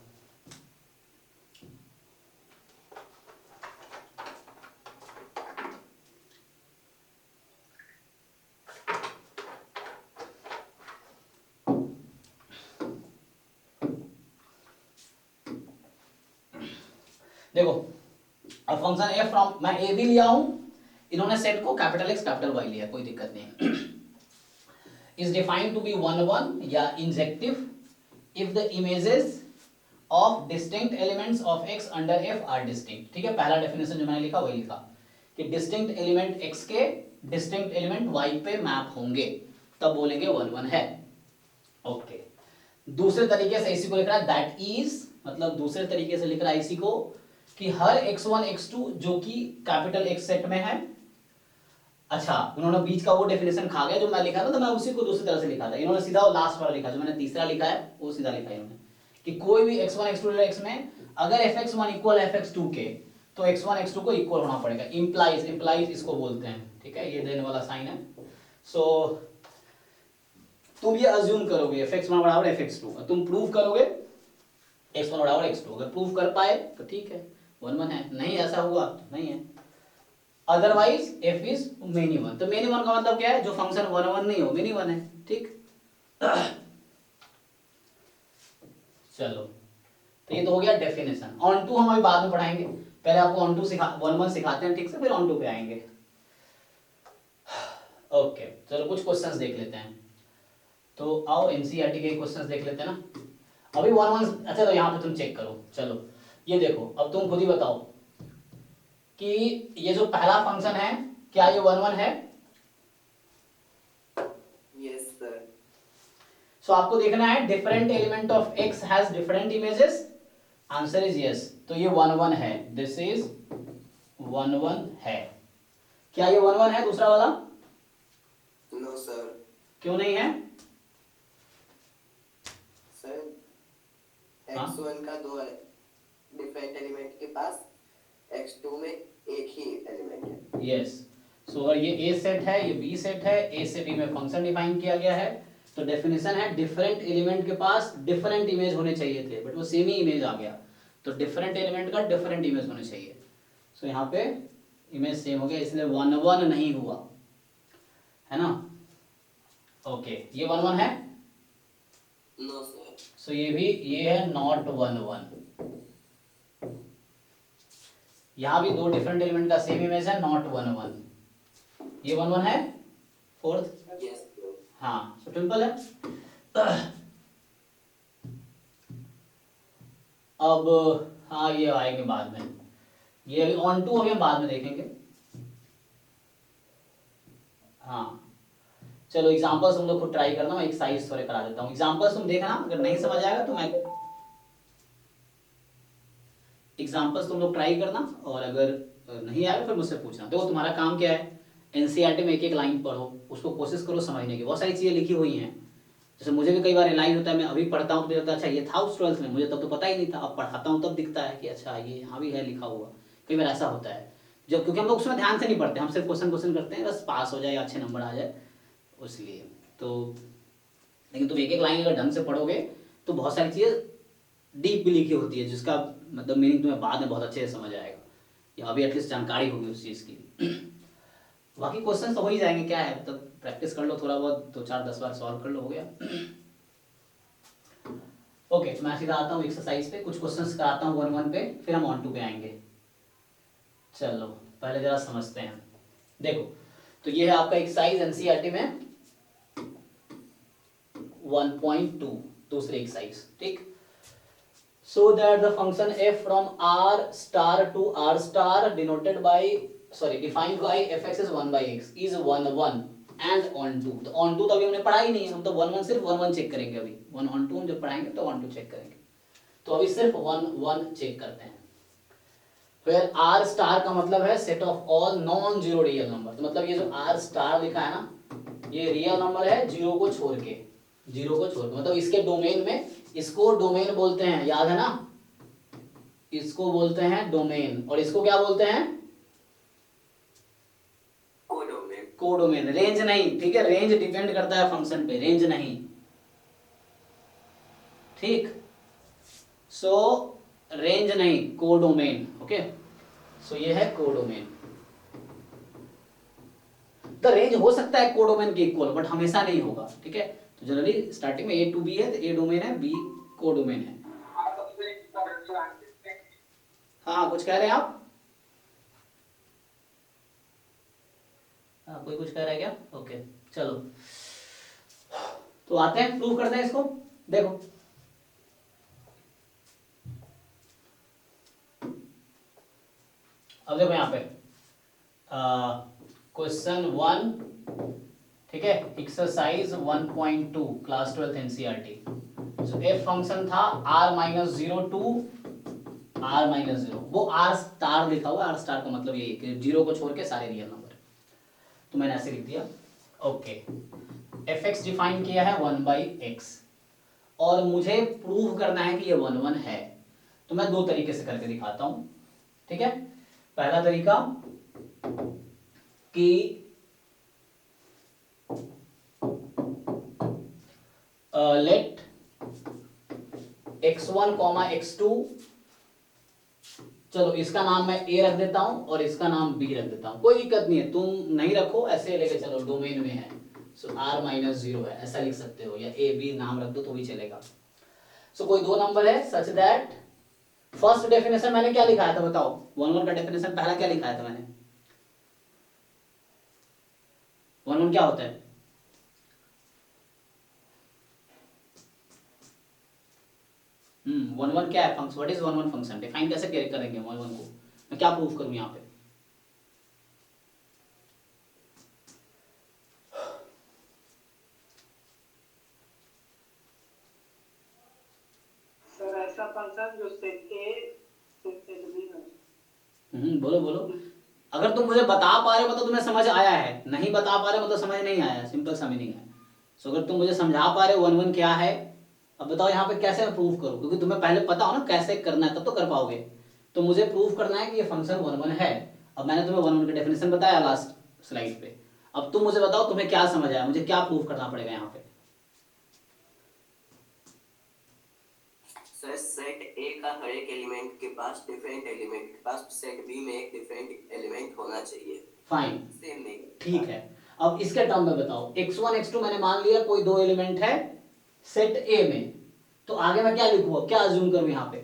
Speaker 1: देखो, अब फंक्शन f फ्रॉम, मैं a भी लिया हूं, इन्होंने सेट को कैपिटल X कैपिटल Y लिया, कोई दिक्कत नहीं। इज डिफाइंड टू बी 1 1 या injective if the images of distinct elements of x under f are distinct. ठीक है, पहला डेफिनेशन जो मैंने लिखा वही लिखा कि डिस्टिंक्ट एलिमेंट x के डिस्टिंक्ट एलिमेंट y पे मैप होंगे, तब बोलेंगे 1 1 है। ओके, दूसरे तरीके से इसी को लिख रहा है दैट इज, मतलब दूसरे तरीके से लिख रहा है इसी को कि हर x1 x2 जो कि कैपिटल X सेट में है। अच्छा, उन्होंने बीच का वो डेफिनेशन खा गया जो मैं लिखा था, तो मैं उसी को दूसरी तरह से लिखा था। इन्होंने सीधा वो लास्ट वाला लिखा, जो मैंने तीसरा लिखा है वो सीधा लिखा है इन्होंने, कि कोई भी x1 x2 x में अगर fx1 इक्वल fx2 के, तो x1 x2 को इक्वल होना पड़ेगा। इंप्लाइज, इंप्लाइज इसको बोलते हैं, ठीक है, ये देन वाला साइन है। सो तुम ये अज्यूम करोगे fx1 बराबर fx2, तुम प्रूव करोगे x1 बराबर x2, अगर प्रूव कर पाए तो ठीक है 1 1 है, नहीं ऐसा हुआ तो नहीं है। Otherwise f is many one, तो मेनी वन का मतलब क्या है? जो फंक्शन 1 1 नहीं हो मेनी वन है। ठीक चलो, तो ये तो हो गया डेफिनेशन। ऑन टू हम अभी बाद में पढ़ाएंगे, पहले आपको ऑन टू 1 1 सिखाते हैं ठीक से, फिर ऑन टू पे आएंगे। ओके चलो, कुछ क्वेश्चंस देख लेते हैं। तो आओ एनसीईआरटी के क्वेश्चंस देख लेते हैं ना अभी 1 1। अच्छा, तो यहाँ पे तुम चेक करो। चलो ये देखो, अब तुम खुद ही बताओ कि ये जो पहला फंक्शन है क्या ये 1 1 है?
Speaker 3: Yes sir.
Speaker 1: सो आपको देखना है different element of x has different images, answer is yes, तो ये 1 1 है, दिस इज 1 1 है। क्या ये 1 1 है दूसरा वाला?
Speaker 3: No sir.
Speaker 1: क्यों नहीं है?
Speaker 3: सर
Speaker 1: हाँ?
Speaker 3: x1 का दो डिफरेंट एलिमेंट के पास x2 में एक ही एलिमेंट है।
Speaker 1: यस, सो अगर ये a सेट है, ये b सेट है, a से b में फंक्शन डिफाइन किया गया है, तो डेफिनेशन है डिफरेंट एलिमेंट के पास डिफरेंट इमेज होने चाहिए थे, बट वो सेम ही इमेज आ गया, तो डिफरेंट एलिमेंट का डिफरेंट इमेज होने चाहिए। सो यहाँ पे इमेज सेम हो गया, इसलिए 1 1 नहीं हुआ, है ना? ओके, ये 1 1 है?
Speaker 3: No sir.
Speaker 1: सो ये भी, ये है नॉट 1 1। यहाँ भी दो डिफरेंट एलिमेंट का सेम इमेज है, नॉट 1 1। ये 1 1 है फोर्थ?
Speaker 3: Yes sir.
Speaker 1: हाँ, सो सिंपल है। अब हाँ, ये आएंगे बाद में, ये अभी ऑन टू अभी हम बाद में देखेंगे। हाँ चलो, एग्जांपल्स तुम लोग खुद ट्राई करना, मैं एक्सरसाइज थोड़े करा देता हूँ। एग्जांपल्स तुम देखना, अगर नहीं समझ आएगा तो मैं एग्जाम्पल्स तुम लोग ट्राई करना, और अगर नहीं आया फिर मुझसे पूछना। देखो तुम्हारा काम क्या है, एनसीईआरटी में एक एक लाइन पढ़ो, उसको कोशिश करो समझने की। बहुत सारी चीज़ें लिखी हुई हैं, जैसे मुझे भी कई बार रियलाइज होता है, मैं अभी पढ़ता हूँ तो मुझे लगता है अच्छा ये था उस 12th में, मुझे तब तो पता ही नहीं था, अब पढ़ाता हूँ तब दिखता है कि अच्छा ये यहाँ भी है लिखा हुआ। कई बार ऐसा होता है जब, क्योंकि हम लोग उसमें ध्यान से नहीं पढ़ते, हम सिर्फ क्वेश्चन करते हैं, बस पास हो जाए, अच्छे नंबर आ जाए, इसलिए तो। लेकिन तुम एक एक लाइन अगर ढंग से पढ़ोगे तो बहुत सारी चीज़ें डीप भी लिखी होती है, जिसका मतलब मीनिंग तुम्हें बाद में बहुत अच्छे से समझ आएगा, या अभी एटलीस्ट जानकारी होगी उस चीज़ की। बाकी क्वेश्चन तो हो ही जाएंगे, क्या है, मतलब प्रैक्टिस कर लो थोड़ा बहुत, 2 4 10 बार सॉल्व कर लो, हो गया। ओके, मैं सीधा आता हूँ एक्सरसाइज पे, कुछ क्वेश्चंस कराता हूँ 1 1 पे, फिर हम ऑन 2 पे आएंगे। चलो पहले जरा समझते हैं। देखो तो ये है आपका एक्सरसाइज एनसीईआरटी में 1.2, दूसरी एक्सरसाइज, ठीक। So that the function f from r star to r star denoted by defined by fx is 1 by x is 1 1 and on 2। तो on 2 तो अभी हमने पढ़ा ही नहीं है, हम तो 1 1 सिर्फ 1 1 चेक करेंगे। अभी 1 on 2 हम जब पढ़ाएंगे तो 1 2 चेक करेंगे, तो अभी सिर्फ 1 1 चेक करते हैं। फिर r स्टार का मतलब है set of all non zero real number, तो मतलब ये जो r स्टार लिखा है ना, ये रियल नंबर है जीरो को छोड़ के, मतलब इसके डोमेन में, इसको डोमेन बोलते हैं, याद है ना, इसको बोलते हैं डोमेन, और इसको क्या बोलते हैं,
Speaker 3: कोडोमेन।
Speaker 1: कोडोमेन। रेंज नहीं, ठीक है, रेंज डिपेंड करता है फंक्शन पे, रेंज नहीं, ठीक। सो रेंज नहीं, कोडोमेन, ओके। सो ये है कोडोमेन। तो रेंज हो सकता है कोडोमेन के इक्वल, बट हमेशा नहीं होगा, ठीक है। तो जनरली स्टार्टिंग में ए टू बी है, तो ए डोमेन है, बी कोडोमेन है। हाँ कुछ कह रहे हैं आप? हाँ कोई कुछ कह रहा है क्या? ओके चलो, तो आते हैं, प्रूव करते हैं इसको। देखो अब देखो यहाँ पे क्वेश्चन 1, ठीक है, एक्सरसाइज 1.2 क्लास 12th एनसीईआरटी। जो एफ फंक्शन था r-0 टू r-0, वो r स्टार लिखा हुआ। r स्टार का मतलब यही है कि जीरो को छोड़ के सारे रियल नंबर, तो मैंने ऐसे लिख दिया, ओके। fx डिफाइन किया है 1 by x, और मुझे प्रूव करना है कि ये 1 1 है। तो मैं 2 तरीके से करके दिखाता हूं, ठीक है। पहला तरीका कि लेट x1, x2, चलो इसका नाम मैं a रख देता हूं और इसका नाम b रख देता हूं, कोई दिक्कत नहीं है, तुम नहीं रखो, ऐसे लेके चलो, डोमेन में है, सो r-0 है, ऐसा लिख सकते हो, या a b नाम रख दो तो भी चलेगा। सो कोई 2 नंबर है सच दैट, फर्स्ट डेफिनेशन मैंने क्या लिखाया था बताओ, 1 1 का डेफिनेशन पहला क्या लिखाया था मैंने, 1 1 क्या होता है, वन वन क्या है function, what is 1 1 function, define कैसे करेंगे 1 1 को, मैं क्या प्रूफ करूं यहाँ पे।
Speaker 2: सर ऐसा फंक्शन जो सेट ए सेट बी में।
Speaker 1: बोलो बोलो, अगर तुम मुझे बता पा रहे हो मतलब तुम्हें समझ आया है, नहीं बता पा रहे हो मतलब समझ नहीं आया, सिंपल सा मीनिंग है। सो अगर तुम मुझे समझा पा रहे हो 1 1 क्या है, अब बताओ यहाँ पे कैसे मैं प्रूव करूँ, क्योंकि तुम्हें पहले पता हो ना कैसे करना है, तब तो कर पाओगे। तो मुझे प्रूव करना है कि ये फंक्शन 1 1 है। अब मैंने तुम्हें 1 1 का डेफिनेशन बताया लास्ट स्लाइड पे, अब तुम मुझे बताओ तुम्हें क्या समझ आया, मुझे क्या प्रूव करना पड़ेगा यहाँ पे।
Speaker 3: सर सेट ए का हर एक एलिमेंट के पास डिफरेंट एलिमेंट के पास सेट बी में एक डिफरेंट एलिमेंट होना चाहिए।
Speaker 1: फाइन,
Speaker 3: सेम नहीं,
Speaker 1: ठीक है। अब इसके टर्म में बताओ, x1 x2 मैंने मान लिया कोई 2 एलिमेंट है सेट ए में, तो आगे मैं क्या लिखूंगा, क्या अज्यूम करूं यहाँ पे,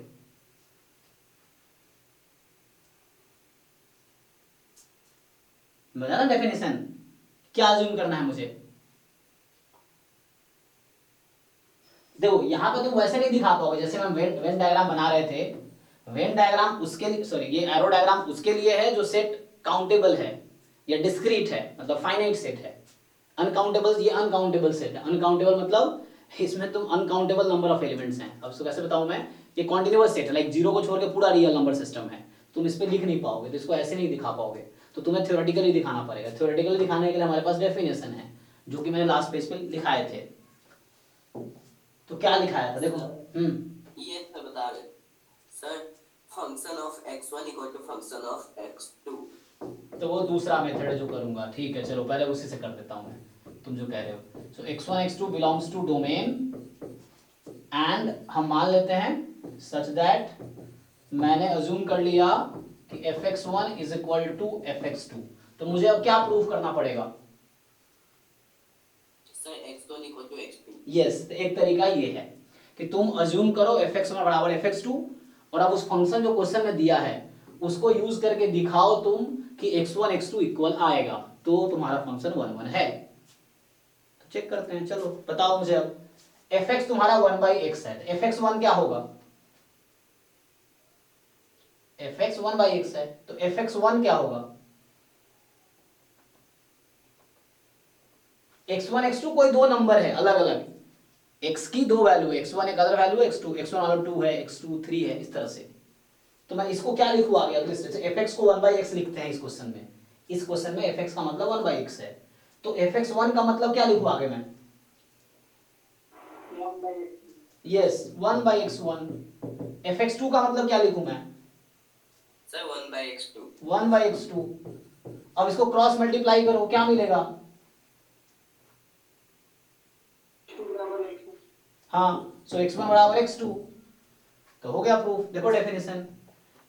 Speaker 1: बताना डेफिनेशन, क्या अज्यूम करना है मुझे। देखो यहाँ पे तुम वैसे नहीं दिखा पाओगे, जैसे हम वेन डायग्राम बना रहे थे, वेन डायग्राम उसके लिए, सॉरी ये एरो डायग्राम उसके लिए है जो सेट काउंटेबल है या डिस्क्रीट है, मतलब फाइनाइट सेट है। अनकाउंटेबल, ये अनकाउंटेबल सेट है। अनकाउंटेबल मतलब इसमें तुम अनकाउंटेबल नंबर ऑफ एलिमेंट्स हैं। अब इसको कैसे बताऊं मैं, ये कॉन्टिन्यूअस सेट है, लाइक जीरो को छोड़ के पूरा रियल नंबर सिस्टम है, तुम इस पे लिख नहीं पाओगे, तो इसको ऐसे नहीं दिखा पाओगे, तो तुम्हें थ्योरेटिकली दिखाना पड़ेगा। थ्योरेटिकली दिखाने के लिए हमारे पास डेफिनेशन है जो कि मैंने लास्ट पेज पे लिखाए थे। तो क्या लिखाया था देखो।
Speaker 3: ये सर बता रहे sir, function of x1 equal to function of x2।
Speaker 1: तो वो दूसरा मेथड है जो करूंगा, ठीक है चलो पहले उसी से कर देता हूं मैं, तुम जो कह रहे हो। So x1 x2 belongs to domain and हम मान लेते हैं सच दैट, मैंने अज्यूम कर लिया कि fx1 is equal to fx2। तो मुझे अब क्या प्रूफ करना पड़ेगा?
Speaker 3: Sir x1 equal to x2।
Speaker 1: Yes, एक तरीका ये है कि तुम अज्यूम करो fx1 बराबर fx2, और अब उस फंक्शन जो क्वेश्चन में दिया है उसको यूज करके दिखाओ तुम कि x1 x2 इक्वल आएगा, तो तुम्हारा फंक्शन 1 1 है। तो चेक करते हैं, चलो बताओ मुझे अब। fx तुम्हारा 1/x है, तो fx1 क्या होगा? fx 1/x है, तो fx1 क्या होगा? x1 x2 कोई दो नंबर है अलग अलग, x की दो वैल्यू, x1 एक अदर वैल्यू है, x2 x1 वाला 2 है, x2 3 है, इस तरह से। तो मैं इसको क्या लिखूं आगे? अगले स्टेप से fx को 1/x लिखते हैं इस क्वेश्चन में। इस क्वेश्चन में fx का मतलब 1/x है, तो fx1 का मतलब क्या लिखूं आगे मैं?
Speaker 2: 1/x2।
Speaker 1: Yes, 1/x1। fx2 का मतलब क्या लिखूं मैं?
Speaker 3: Sir 1/x2।
Speaker 1: 1/x2। अब इसको क्रॉस मल्टीप्लाई करो, क्या मिलेगा? हाँ, सो x1 बराबर x2, तो हो गया प्रूफ। देखो डेफिनेशन,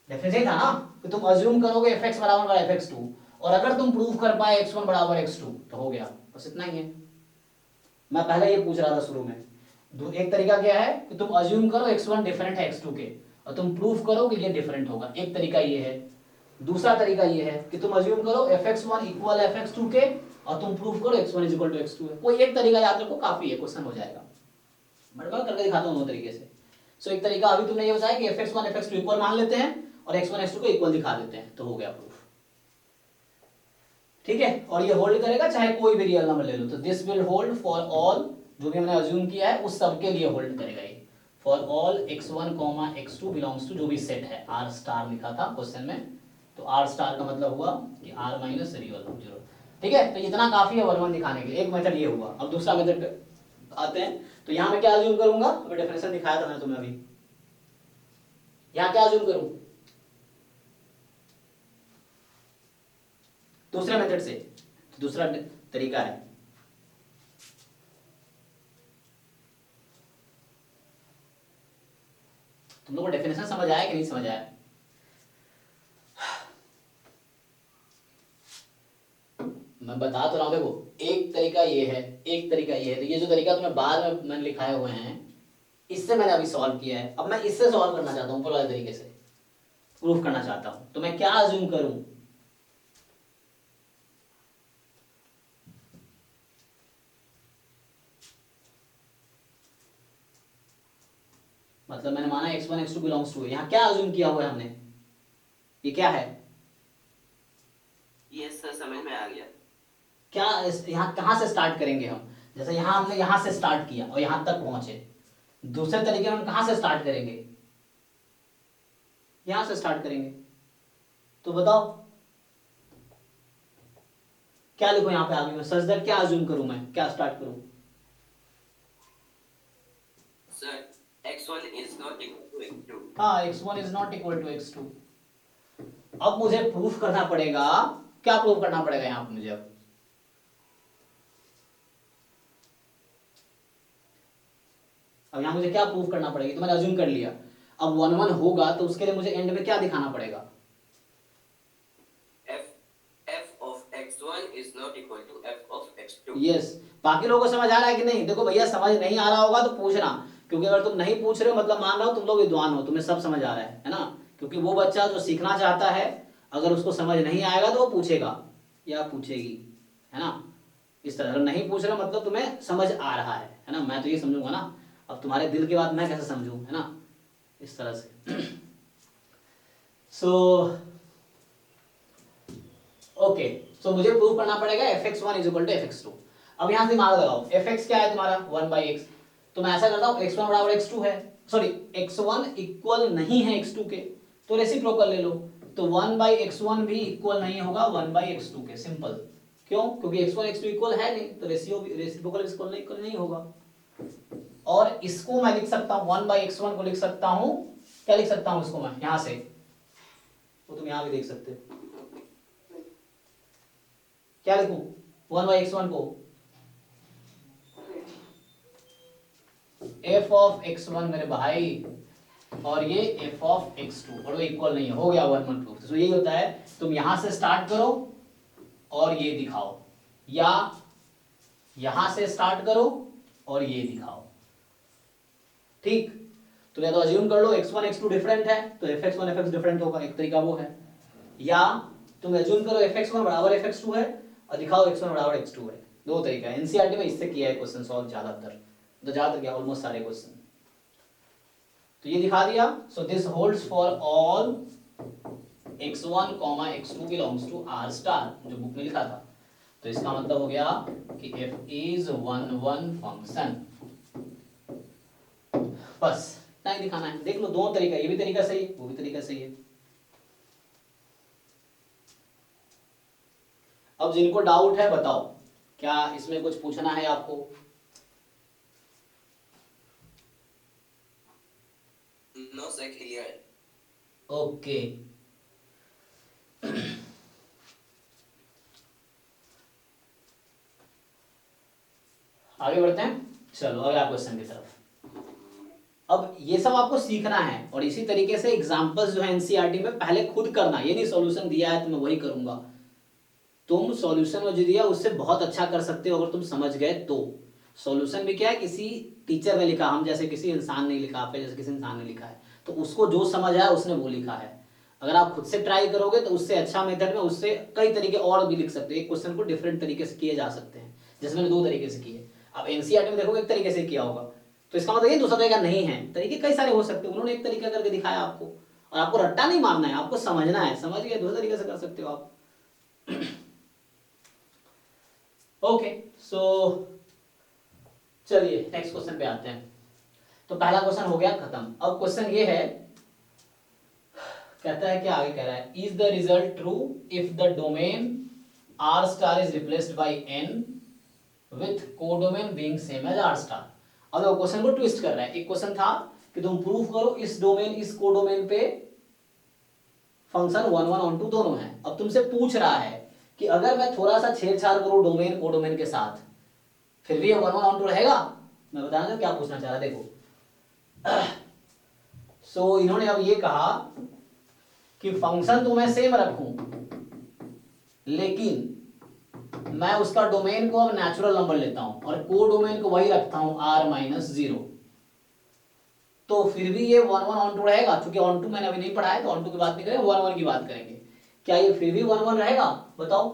Speaker 1: डेफिनेशन था ना कि तुम अज्यूम करोगे fx बराबर fx2, और अगर तुम प्रूफ कर पाए x1 बराबर x2 तो हो गया, बस इतना ही है। मैं पहले ये पूछ रहा था शुरू में, एक तरीका क्या है कि तुम अज्यूम करो x1 डिफरेंट है x2 के, और तुम प्रूफ करो कि ये डिफरेंट होगा, एक तरीका ये है। दूसरा तरीका ये है कि तुम अज्यूम करो fx1 इक्वल fx2 के, और तुम प्रूफ करो x1 is equal to x2 है। कोई एक तरीका याद रखो, काफी है, क्वेश्चन हो जाएगा। मैं करके दिखाता हूं दो तरीके से। सो एक तरीका अभी तुमने ये बताया कि fx1 fx2 इक्वल मान लेते हैं और x1 x2 को इक्वल दिखा देते हैं, तो हो गया प्रूफ। ठीक है, और ये होल्ड करेगा चाहे कोई भी रियल नंबर ले लो, तो this will hold for all, जो भी हमने अज्यूम किया है उस सब के लिए होल्ड करेगा ये, for all x1, x2 belongs to जो भी सेट है, r स्टार लिखा था क्वेश्चन में, तो r स्टार का मतलब हुआ कि r माइनस रियल 0। ठीक है, तो इतना काफी है 1 1 दिखाने के लिए। एक मेथड ये हुआ। अब दूसरा मेथड आते हैं, तो यहां मैं क्या अज्यूम करूंगा? अभी डेफिनेशन दिखाया था मैंने तुम्हें, अभी यहां क्या अज्यूम करूं? दूसरे मेथड से, दूसरा तरीका है, तुम लोगों को डेफिनेशन समझ आया कि नहीं समझ आया? मैं बता तो रहा हूं, देखो एक तरीका ये है, एक तरीका ये है, तो ये जो तरीका तुम्हें बाद में मैंने लिखाए हुए हैं, इससे मैंने अभी सॉल्व किया है। अब मैं इससे सॉल्व करना चाहता हूं, ऊपर वाले तरीके से प्रूफ करना चाहता हूं, तो मैं क्या अज्यूम करूं? मतलब मैंने माना x1 x2 बिलोंग्स टू, यहां क्या अज्यूम किया हुआ है हमने? ये क्या है?
Speaker 3: ये सर समझ में आ गया।
Speaker 1: क्या यहाँ कहां से स्टार्ट करेंगे हम? जैसे यहां हमने यहां से स्टार्ट किया और यहां तक पहुंचे, दूसरे तरीके में हम कहां से स्टार्ट करेंगे? यहां से स्टार्ट करेंगे। तो बताओ क्या लिखो यहाँ पे आगे में? सच दैट क्या अज्यूम करूं मैं, क्या स्टार्ट करूं?
Speaker 3: Sir x1 is not equal to x2।
Speaker 1: हाँ, x1 is not equal to x2। अब मुझे प्रूफ करना पड़ेगा, क्या प्रूफ करना पड़ेगा यहाँ पे मुझे? अब यहाँ मुझे क्या प्रूफ करना पड़ेगा? तो मैंने अज्यूम कर लिया, अब 1 1 होगा तो उसके लिए मुझे एंड में क्या दिखाना पड़ेगा?
Speaker 3: f of x1 is not equal to f of x2।
Speaker 1: Yes, बाकी लोगों को समझ आ रहा है कि नहीं? देखो भैया, समझ नहीं आ रहा होगा तो पूछना, क्योंकि अगर तुम नहीं पूछ रहे हो मतलब मान रहा हो तुम लोग विद्वान हो, तुम्हें सब समझ आ रहा है ना? क्योंकि वो बच्चा जो सीखना चाहता है, अगर उसको समझ नहीं आएगा तो वो पूछेगा या पूछेगी, है ना? इस तरह अगर नहीं पूछ रहे मतलब तुम्हें समझ आ रहा है ना? मैं तो ये समझूंगा ना, अब तुम्हारे दिल की बात मैं कैसे समझूं, है ना? इस तरह से। सो ओके, सो मुझे प्रूव करना पड़ेगा fx1 is equal to fx2। अब यहां से दिमाग लगाओ, fx क्या है तुम्हारा? 1/x। तो मैं ऐसा करता हूं, x1 बराबर x2 है, सॉरी x1 इक्वल नहीं है x2 के, तो रेसिप्रोकल ले लो। तो 1/x1 भी इक्वल नहीं होगा 1/x2 के, सिंपल। क्यों? क्योंकि x1 x2 इक्वल है नहीं, तो रेसिप्रोकल इक्वल नहीं होगा। और इसको मैं लिख सकता हूं 1/x1 को लिख सकता हूं, क्या लिख सकता हूं इसको मैं यहां से, वो तुम यहां भी देख सकते हो। क्या लिखूं 1/x1 को? f ऑफ x1 मेरे भाई, और ये f ऑफ x2, और वो इक्वल नहीं है, हो गया 1 प्रूफ। तो यही होता है, तुम यहां से स्टार्ट करो और ये दिखाओ, या यहां से स्टार्ट करो और ये दिखाओ, ठीक। तो या तो अज्यूम कर लो x1 x2 डिफरेंट है, तो fx1 fx डिफरेंट होगा, एक तरीका वो है। या तुम अज्यूम करो fx1 बराबर fx2 है और दिखाओ x1 बराबर x2 है। दो तरीका है, एनसीईआरटी में इससे किया है क्वेश्चन सॉल्व ज्यादातर, तो ज्यादातर क्या ऑलमोस्ट सारे क्वेश्चन। तो ये दिखा दिया। So this holds for all x1, x2 belongs to R star, जो बुक में लिखा था। तो इसका मतलब हो गया कि f इज 1 फंक्शन। बस इतना ही दिखाना है। देख लो दो तरीका, ये भी तरीका सही है, वो भी तरीका सही है। अब जिनको डाउट है बताओ, क्या इसमें कुछ पूछना है आपको?
Speaker 3: नो सर, क्लियर है।
Speaker 1: ओके आगे बढ़ते हैं, चलो अगला क्वेश्चन की तरफ। अब ये सब आपको सीखना है, और इसी तरीके से एग्जांपल्स जो है एनसीईआरटी में पहले खुद करना, ये नहीं सॉल्यूशन दिया है तो मैं वही करूंगा। तुम सॉल्यूशन जो दिया उससे बहुत अच्छा कर सकते हो अगर तुम समझ गए तो। सॉल्यूशन भी क्या है, किसी टीचर ने लिखा, हम जैसे किसी इंसान ने लिखा, आप जैसे किसी इंसान ने लिखा है, तो उसको जो समझ आया उसने वो लिखा है। अगर आप खुद से ट्राई करोगे तो उससे अच्छा मेथड में उससे कई तरीके और भी लिख सकते हो। एक क्वेश्चन को डिफरेंट तरीके से किए जा सकते हैं, जैसे मैंने दो तरीके से किए। अब एनसीईआरटी में देखोगे एक तरीके से किया होगा, तो इसका मतलब ये दूसरा तरीका नहीं है, तरीके कई सारे हो सकते हैं। उन्होंने एक तरीका करके दिखाया आपको, और आपको रट्टा नहीं मारना है, आपको समझना है। समझ गए? दूसरे तरीके से कर सकते हो आप। ओके सो चलिए नेक्स्ट क्वेश्चन पे आते हैं। तो पहला क्वेश्चन हो गया खत्म। अब क्वेश्चन ये है, कहता है क्या, आगे कह रहा है, is the result true if the domain R star is replaced by N with codomain being same as R star. अब वो क्वेश्चन को ट्विस्ट कर रहा है। एक क्वेश्चन था कि तुम प्रूफ करो इस डोमेन इस कोडोमेन पे फंक्शन 1 1 ऑन 2 दोनों है। अब तुमसे पूछ रहा है कि अगर मैं थोड़ा सा छेड़छाड़ करूं डोमेन कोडोमेन के साथ, फिर भी ये 1 1 ऑन 2 रहेगा? मैं बताना क्या पूछना चाह रहा, देखो। सो इन्होंने अब ये कहा कि फंक्शन तो मैं सेम रखूं, लेकिन मैं उसका डोमेन को अब नेचुरल नंबर लेता हूं और कोडोमेन को वही रखता हूं R-0, तो फिर भी ये 1 1 ऑन 2 रहेगा। क्योंकि ऑन 2 मैंने अभी नहीं पढ़ा है, तो ऑन 2 की बात नहीं करेंगे, 1 1 की बात करेंगे। क्या ये फिर भी 1 1 रहेगा? बताओ।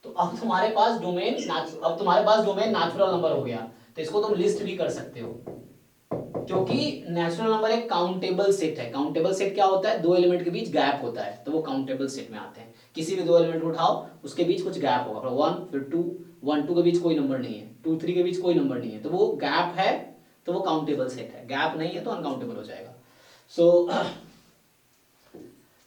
Speaker 1: तो अब तुम्हारे पास डोमेन नेचुरल नंबर हो गया, तो इसको तुम लिस्ट भी कर सकते हो, क्योंकि नेचुरल नंबर एक काउंटेबल सेट है। काउंटेबल सेट क्या होता है? दो एलिमेंट के बीच गैप होता है, तो वो काउंटेबल सेट में आते हैं। किसी भी दो एलिमेंट को उठाओ, उसके बीच कुछ गैप होगा, 1 फिर 2, 1 2 के बीच कोई नंबर नहीं है, 2 3 के बीच कोई नंबर नहीं है, तो वो गैप है, तो वो काउंटेबल सेट है। गैप नहीं है तो अनकाउंटेबल हो जाएगा।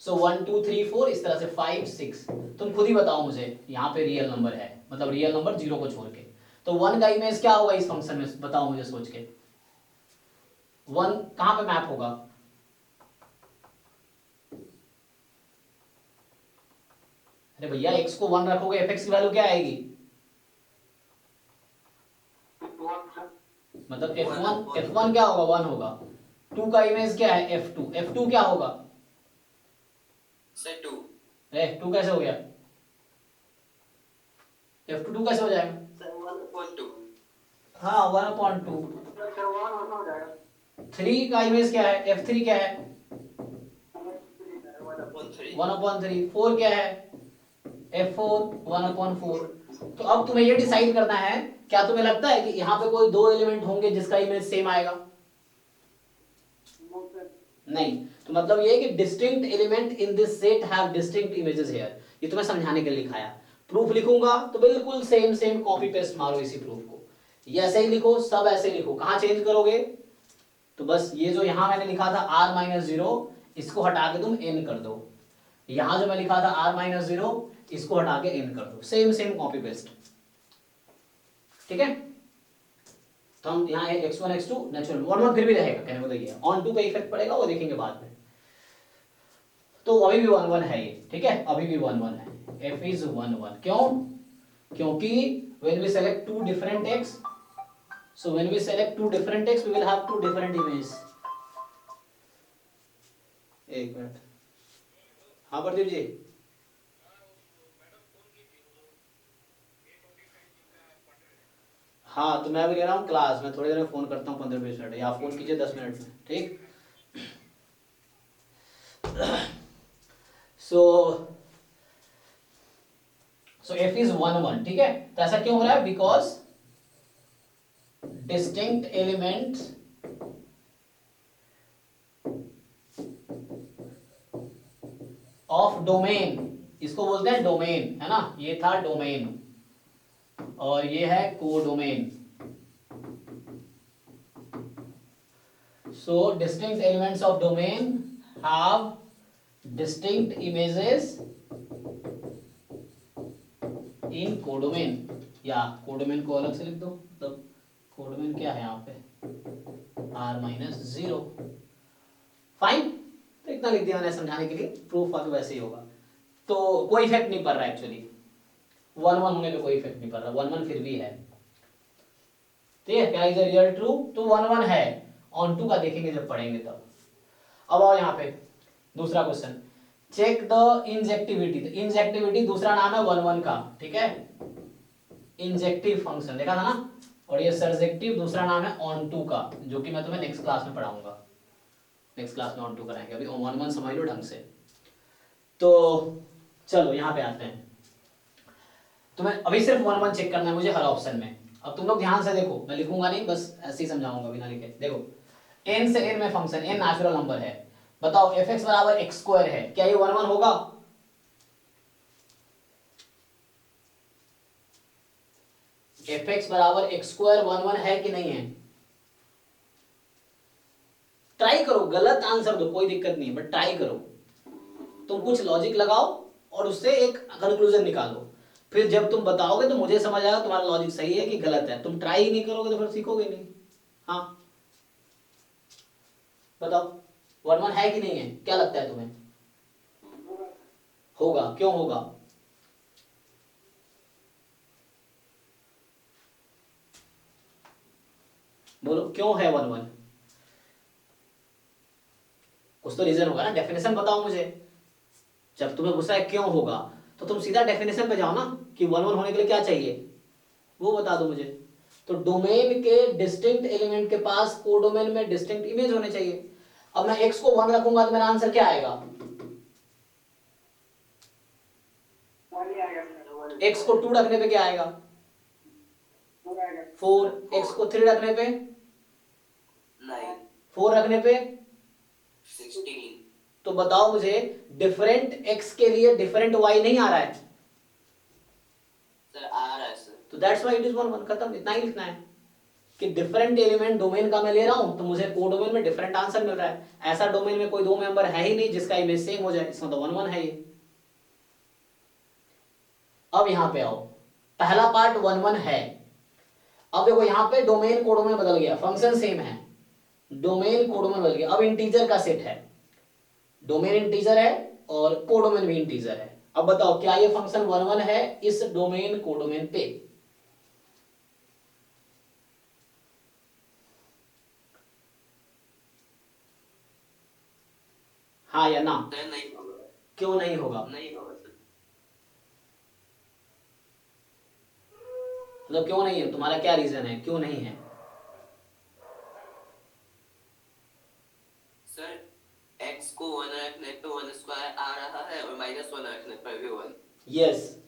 Speaker 1: सो 1 2 3 4 इस तरह से 5 6। तुम खुद ही बताओ मुझे, यहाँ पे रियल नंबर है, मतलब रियल नंबर 0 को छोड़ के, तो 1 का इमेज क्या होगा इस फंक्शन में? बताओ मुझे सोच के। 1 कहां पे मैप होगा? अरे भैया x को 1 रखोगे, fx की वैल्यू क्या आएगी? मतलब f1 क्या होगा? 1 होगा। 2 का इमेज क्या है? f2 क्या होगा?
Speaker 3: सर 2।
Speaker 1: 2 कैसे हो गया? f2 2 कैसे हो जाएगा?
Speaker 3: सर 1/2।
Speaker 1: हाँ 1/2। 3 का इमेज क्या है? f3 क्या है? 1/3। 4 क्या है? f4 1/4। तो अब तुम्हें ये डिसाइड करना है, क्या तुम्हें लगता है कि यहाँ पे कोई दो एलिमेंट होंगे जिसका इमेज सेम आएगा? नहीं। तो मतलब ये कि distinct element in this set have distinct images here. ये तुम्हें समझाने के लिए लिखाया। प्रूफ लिखूंगा तो बिल्कुल सेम कॉपी पेस्ट मारो इसी प्रूफ को। ये ऐसे ही लिखो, सब ऐसे लिखो। कहाँ चेंज करोगे? तो बस ये जो यहाँ मैंने लिखा था r माइनस 0, इसको हटा के तुम n कर दो। यहाँ जो मैं लिखा था r माइनस 0, इसको हटा के n कर दो। सेम सेम कॉपी पेस्ट, ठीक है। तो हम यहाँ x1 x2 नेचुरल 1 1 फिर भी रहेगा, कहने को तो ये ऑन टू का इफेक्ट पड़ेगा, वो देखेंगे बाद में। तो अभी भी 1 1 है ये, ठीक है, अभी भी 1 1 है। f इज 1 1, क्यों? क्योंकि when we select two different x, so when we select two different x we will have two different images। एक मिनट, हाँ प्रदीप जी। हाँ तो मैं अभी ले रहा हूँ क्लास में, थोड़ी देर में फोन करता हूँ 15-20 मिनट, या फोन कीजिए 10 मिनट में, ठीक। सो f इज 1 1, ठीक है। तो ऐसा क्यों हो रहा है? Because distinct elements of domain, इसको बोलते हैं डोमेन, है ना। ये था डोमेन और ये है codomain. So distinct elements of domain have distinct images in codomain, या कोडोमेन को अलग से लिख दो, मतलब कोडोमेन क्या है यहाँ पे, r माइनस 0, फाइन। तो इतना लिख दिया मैंने समझाने के लिए, प्रूफ तो वैसे ही होगा। तो कोई इफेक्ट नहीं पड़ रहा एक्चुअली, 1 1 होने पे कोई इफेक्ट नहीं पड़ रहा, 1 1 फिर भी है, ठीक है। क्या इज रियल ट्रू? तो 1 1 है, ऑन टू का देखेंगे जब पढ़ेंगे तब। अब आओ यहाँ पे दूसरा क्वेश्चन, चेक द इंजेक्टिविटी। तो इंजेक्टिविटी दूसरा नाम है 1 1 का, ठीक है, इंजेक्टिव फंक्शन देखा था ना। और ये सरजेक्टिव दूसरा नाम है ऑन टू का, जो कि मैं तुम्हें नेक्स्ट क्लास में पढ़ाऊंगा, नेक्स्ट क्लास में ऑन टू कराएंगे, अभी 1 1 समझ लो ढंग से। तो चलो यहाँ पे आते हैं, तुम्हें अभी सिर्फ 1 1 चेक करना है मुझे हर ऑप्शन में। अब तुम लोग ध्यान से देखो, मैं लिखूंगा नहीं, बस ऐसे ही समझाऊंगा बिना लिखे। देखो n से n में फंक्शन, n नेचुरल नंबर है, बताओ fx बराबर x स्क्वायर है, क्या ये 1 1 होगा? fx बराबर x स्क्वायर 1 1 है कि नहीं है? ट्राई करो, गलत आंसर दो कोई दिक्कत नहीं, बट ट्राई करो। तुम कुछ लॉजिक लगाओ और उससे एक कंक्लूजन निकालो, फिर जब तुम बताओगे तो मुझे समझ आएगा तुम्हारा लॉजिक सही है कि गलत है। तुम ट्राई ही नहीं करोगे तो फिर सीखोगे नहीं। हाँ बताओ 1 1 है कि नहीं है, क्या लगता है तुम्हें? होगा, क्यों होगा? बोलो क्यों है 1 1? कुछ तो रीजन होगा ना, डेफिनेशन बताओ मुझे। जब तुम्हें गुस्सा है क्यों होगा, तो तुम सीधा डेफिनेशन पे जाओ ना कि 1 1 होने के लिए क्या चाहिए, वो बता दो मुझे। तो डोमेन के डिस्टिंक्ट एलिमेंट के पास कोडोमेन में डिस्टिंक्ट इमेज होने चाहिए। अब मैं x को 1 रखूंगा तो मेरा आंसर क्या आएगा? x को 2 रखने पे क्या आएगा? 4। x को 3 रखने पे
Speaker 3: 9,
Speaker 1: 4 रखने पे
Speaker 3: 16।
Speaker 1: तो बताओ मुझे, डिफरेंट x के लिए डिफरेंट y नहीं आ रहा है?
Speaker 3: सर आ रहा है सर।
Speaker 1: तो दैट्स व्हाई इट इज 1 1, खत्म। इतना ही लिखना है कि डिफरेंट एलिमेंट डोमेन का मैं ले रहा हूं तो मुझे कोडोमेन में डिफरेंट आंसर मिल रहा है। ऐसा डोमेन में कोई दो मेंबर है ही नहीं जिसका इमेज सेम हो जाए, इसमें तो 1 1 है ये। अब यहां पे आओ, पहला पार्ट 1 1 है। अब देखो यहां पे डोमेन कोडोमेन बदल गया, फंक्शन सेम है, डोमेन कोडोमेन बदल गया। अब इंटीजर का सेट है, डोमेन इंटीजर है और कोडोमेन भी इंटीजर है। अब बताओ क्या ये फंक्शन 1 1 है इस डोमेन कोडोमेन पे? हाँ या ना?
Speaker 3: नहीं होगा।
Speaker 1: क्यों नहीं होगा?
Speaker 3: नहीं होगा सर।
Speaker 1: मतलब क्यों नहीं है, तुम्हारा क्या रीजन है क्यों नहीं है?
Speaker 3: सर x को 1 रखने पे 1 स्क्वायर आ रहा है और -1 रखने पर भी 1।
Speaker 1: यस,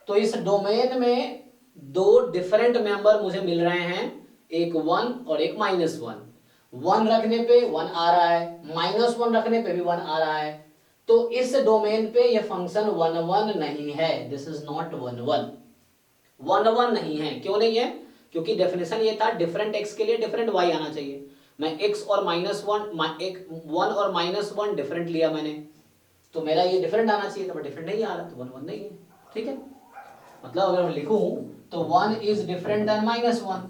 Speaker 1: तो इस डोमेन में दो डिफरेंट मेंबर मुझे मिल रहे हैं, एक 1 और एक -1। 1 रखने पे 1 आ रहा है, -1 रखने पे भी 1 आ रहा है। तो इस डोमेन पे ये फंक्शन 1 1 नहीं है, दिस इज नॉट 1 1। 1 1 नहीं है, क्यों नहीं है? क्योंकि डेफिनेशन ये था डिफरेंट x के लिए डिफरेंट y आना चाहिए। मैं x और -1 एक 1 और -1 डिफरेंट लिया मैंने, तो मेरा ये डिफरेंट आना चाहिए, तो डिफरेंट नहीं आ रहा, तो 1 1 नहीं है। ठीक है, मतलब अगर मैं लिखूं तो 1 इज डिफरेंट देन -1,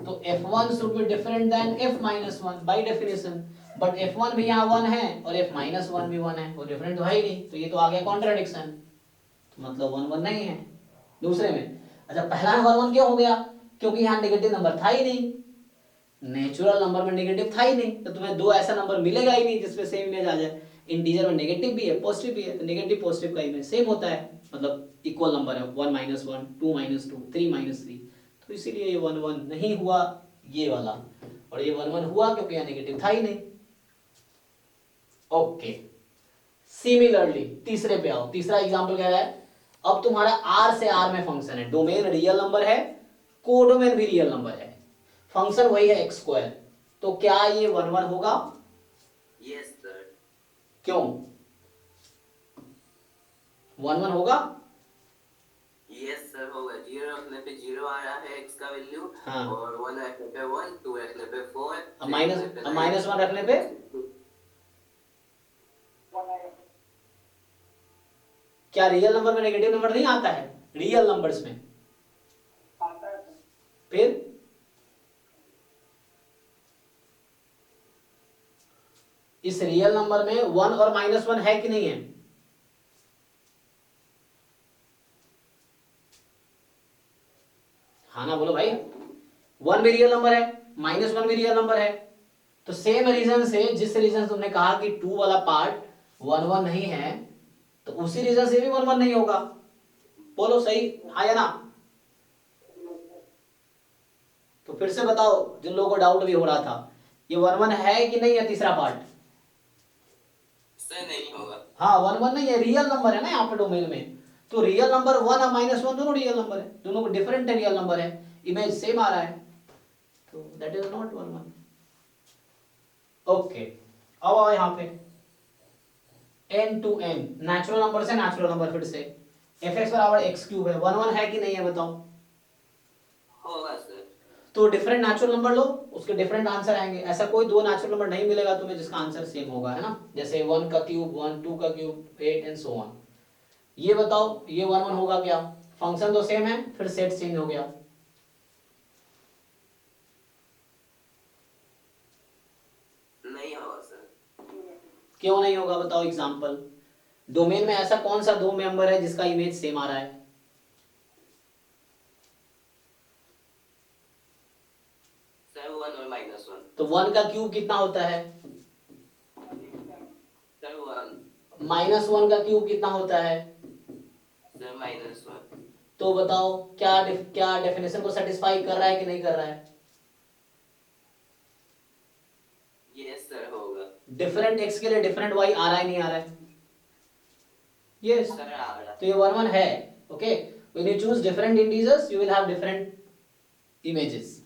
Speaker 1: तो f1 should be different than f-1 by definition, but f1 भी यहाँ 1 है और f-1 भी 1 है, वो डिफरेंट तो है ही नहीं, तो ये तो आ गया कॉन्ट्राडिक्शन, तो मतलब 1 1 नहीं है। दूसरे में अच्छा पहला में 1 1 क्यों हो गया, क्योंकि यहाँ नेगेटिव नंबर था ही नहीं, नेचुरल नंबर में नेगेटिव था ही नहीं, तो तुम्हें दो ऐसा नंबर मिलेगा ही नहीं जिसमें सेम इमेज आ जाए। इंटीजर में नेगेटिव भी है पॉजिटिव भी है, तो नेगेटिव पॉजिटिव का इमेज सेम होता है, मतलब इक्वल नंबर है, 1 -1 2 -2 3 -3, तो इसीलिए ये 1 1 नहीं हुआ ये वाला, और ये 1 1 हुआ क्योंकि यहाँ नेगेटिव था ही नहीं। ओके, सिमिलरली तीसरे पे आओ, तीसरा एग्जांपल कह रहा है अब तुम्हारा R से R में फंक्शन है, डोमेन रियल नंबर है, कोडोमेन भी रियल नंबर है, फंक्शन वही है x², तो क्या ये 1 1 होगा?
Speaker 3: Yes sir.
Speaker 1: क्यों 1 1 होगा?
Speaker 3: यस सर होगा, 0 रखने पे 0 आ रहा है x का वैल्यू,
Speaker 1: हाँ।
Speaker 3: और 1 रखने पे 1, 2 रखने पे 4,
Speaker 1: अब -1 रखने पे क्या रियल नंबर में नेगेटिव नंबर नहीं आता है? रियल नंबर्स में फिर इस रियल नंबर में 1 और -1 है कि नहीं है? हाँ ना बोलो भाई, 1 भी रियल नंबर है, -1 भी रियल नंबर है, तो सेम रीजन से, जिस रीजन से तुमने कहा कि 2 वाला पार्ट 1 1 नहीं है, तो उसी रीजन से भी 1 1 नहीं होगा। बोलो सही आया ना? तो फिर से बताओ जिन लोगों को डाउट भी हो रहा था, ये 1 1 है कि नहीं है तीसरा पार्ट?
Speaker 3: सर नहीं होगा।
Speaker 1: हाँ 1 1 नहीं है, रियल नंबर है ना यहाँ पे डोमेन में, तो रियल नंबर 1 और -1 दोनों रियल नंबर है, दोनों को डिफरेंट रियल नंबर है, इमेज सेम आ रहा है, तो दैट इज नॉट 1 1। ओके, अब आओ यहाँ पे n to n, natural number से नेचुरल नंबर, फिर से fx बराबर x³ है, 1 1 है कि नहीं है बताओ?
Speaker 3: होगा सर।
Speaker 1: तो डिफरेंट नेचुरल नंबर लो, उसके डिफरेंट आंसर आएंगे, ऐसा कोई दो नेचुरल नंबर नहीं मिलेगा तुम्हें जिसका आंसर सेम होगा, है ना? जैसे 1 का क्यूब 1, 2 का क्यूब 8 एंड सो ऑन। ये बताओ ये 1 1 होगा क्या? फंक्शन तो सेम है, फिर सेट चेंज हो गया,
Speaker 3: नहीं होगा सर।
Speaker 1: क्यों नहीं होगा बताओ एग्जांपल? डोमेन में ऐसा कौन सा दो मेंबर है जिसका इमेज सेम आ रहा है?
Speaker 3: सर 1 और -1।
Speaker 1: तो 1 का क्यूब कितना होता है?
Speaker 3: सर 1।
Speaker 1: -1 का क्यूब कितना होता है?
Speaker 3: सर -1।
Speaker 1: तो बताओ क्या डेफिनेशन को सेटिस्फाई कर रहा है कि नहीं कर रहा है?
Speaker 3: यस सर होगा।
Speaker 1: डिफरेंट x के लिए डिफरेंट y आ रहा है नहीं आ रहा है? यस,
Speaker 3: सर आ रहा।
Speaker 1: तो ये 1 1 है। Okay, when you choose different integers you will have different images,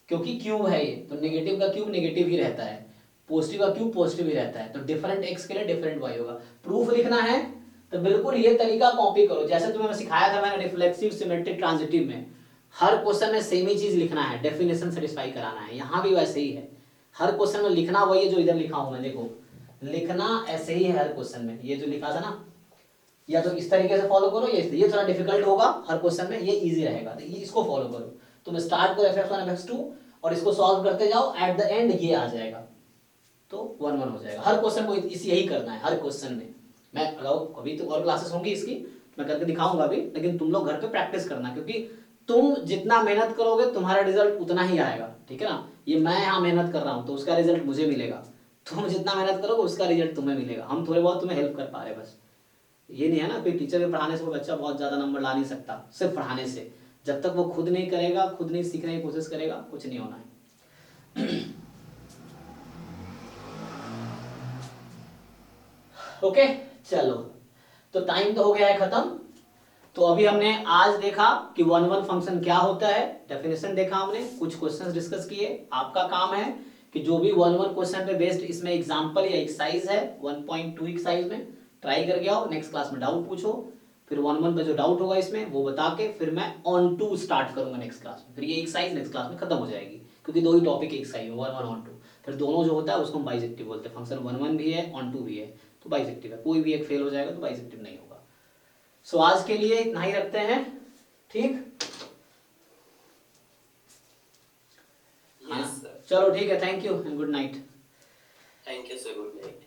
Speaker 1: क्योंकि क्यूब है ये, तो नेगेटिव का क्यूब नेगेटिव ही रहता है, पॉजिटिव का क्यूब पॉजिटिव ही रहता है, तो डिफरेंट x के लिए डिफरेंट y होगा। प्रूफ लिखना है तो बिल्कुल ये तरीका कॉपी करो, जैसे तुम्हें मैं सिखाया था मैंने रिफ्लेक्सिव सिमेट्रिक ट्रांजिटिव में, हर क्वेश्चन में सेम ही चीज लिखना है, डेफिनेशन सेटिस्फाई कराना है, यहाँ भी वैसे ही है, हर क्वेश्चन में लिखना वही है जो इधर लिखा हूं मैं, देखो लिखना ऐसे ही है हर क्वेश्चन में, ये जो लिखा था ना, या तो इस तरीके से फॉलो करो, ये थोड़ा डिफिकल्ट होगा हर क्वेश्चन में, ये इजी रहेगा, तो ये इसको फॉलो करो, तुम स्टार्ट करो fx1 fx2 और इसको सॉल्व करते जाओ, एट द एंड ये आ जाएगा, तो 1 1 हो जाएगा। हर क्वेश्चन को इसी यही करना है, हर क्वेश्चन में। मैं अभी तो और क्लासेस होंगी इसकी, मैं करके दिखाऊंगा भी, लेकिन तुम लोग घर पे प्रैक्टिस करना, क्योंकि तुम जितना मेहनत करोगे तुम्हारा रिजल्ट उतना ही आएगा, ठीक है ना? ये मैं यहाँ मेहनत कर रहा हूँ तो उसका रिजल्ट मुझे मिलेगा, तुम जितना मेहनत करोगे उसका रिजल्ट तुम्हें मिलेगा, हम थोड़े बहुत तुम्हें हेल्प कर पा रहे बस। ये नहीं है ना कोई टीचर के पढ़ाने से कोई बच्चा बहुत ज्यादा नंबर ला नहीं सकता सिर्फ पढ़ाने से, जब तक वो खुद नहीं करेगा, खुद नहीं सीखने की कोशिश करेगा, कुछ नहीं होना है। ओके चलो, तो टाइम तो हो गया है खत्म। तो अभी हमने आज देखा कि 1 1 फंक्शन क्या होता है, डेफिनेशन देखा हमने, कुछ क्वेश्चंस डिस्कस किए। आपका काम है कि जो भी 1 1 क्वेश्चन पे बेस्ड इसमें एग्जांपल या एक्सरसाइज है 1.2 एक्सरसाइज में ट्राई करके आओ, नेक्स्ट क्लास में डाउट पूछो, फिर 1-1 पे जो डाउट होगा इसमें वो बता के फिर मैं ऑन टू स्टार्ट करूंगा नेक्स्ट क्लास में। फिर ये एक्सरसाइज नेक्स्ट क्लास में खत्म हो जाएगी, क्योंकि दो ही टॉपिक एक एक्सरसाइज में, 1-1 ऑन टू। फिर दोनों जो होता है उसको हम बाइजेक्टिव बोलते हैं। फंक्शन 1-1 भी है, ऑन टू भी है, तो बाइजेक्टिव है। कोई भी एक फेल हो जाएगा तो बाइजेक्टिव नहीं होगा। सो आज के लिए इतना ही रखते हैं, ठीक?
Speaker 3: Yes, sir.
Speaker 1: चलो ठीक है, thank you and good night.
Speaker 3: Thank you, sir. Good night.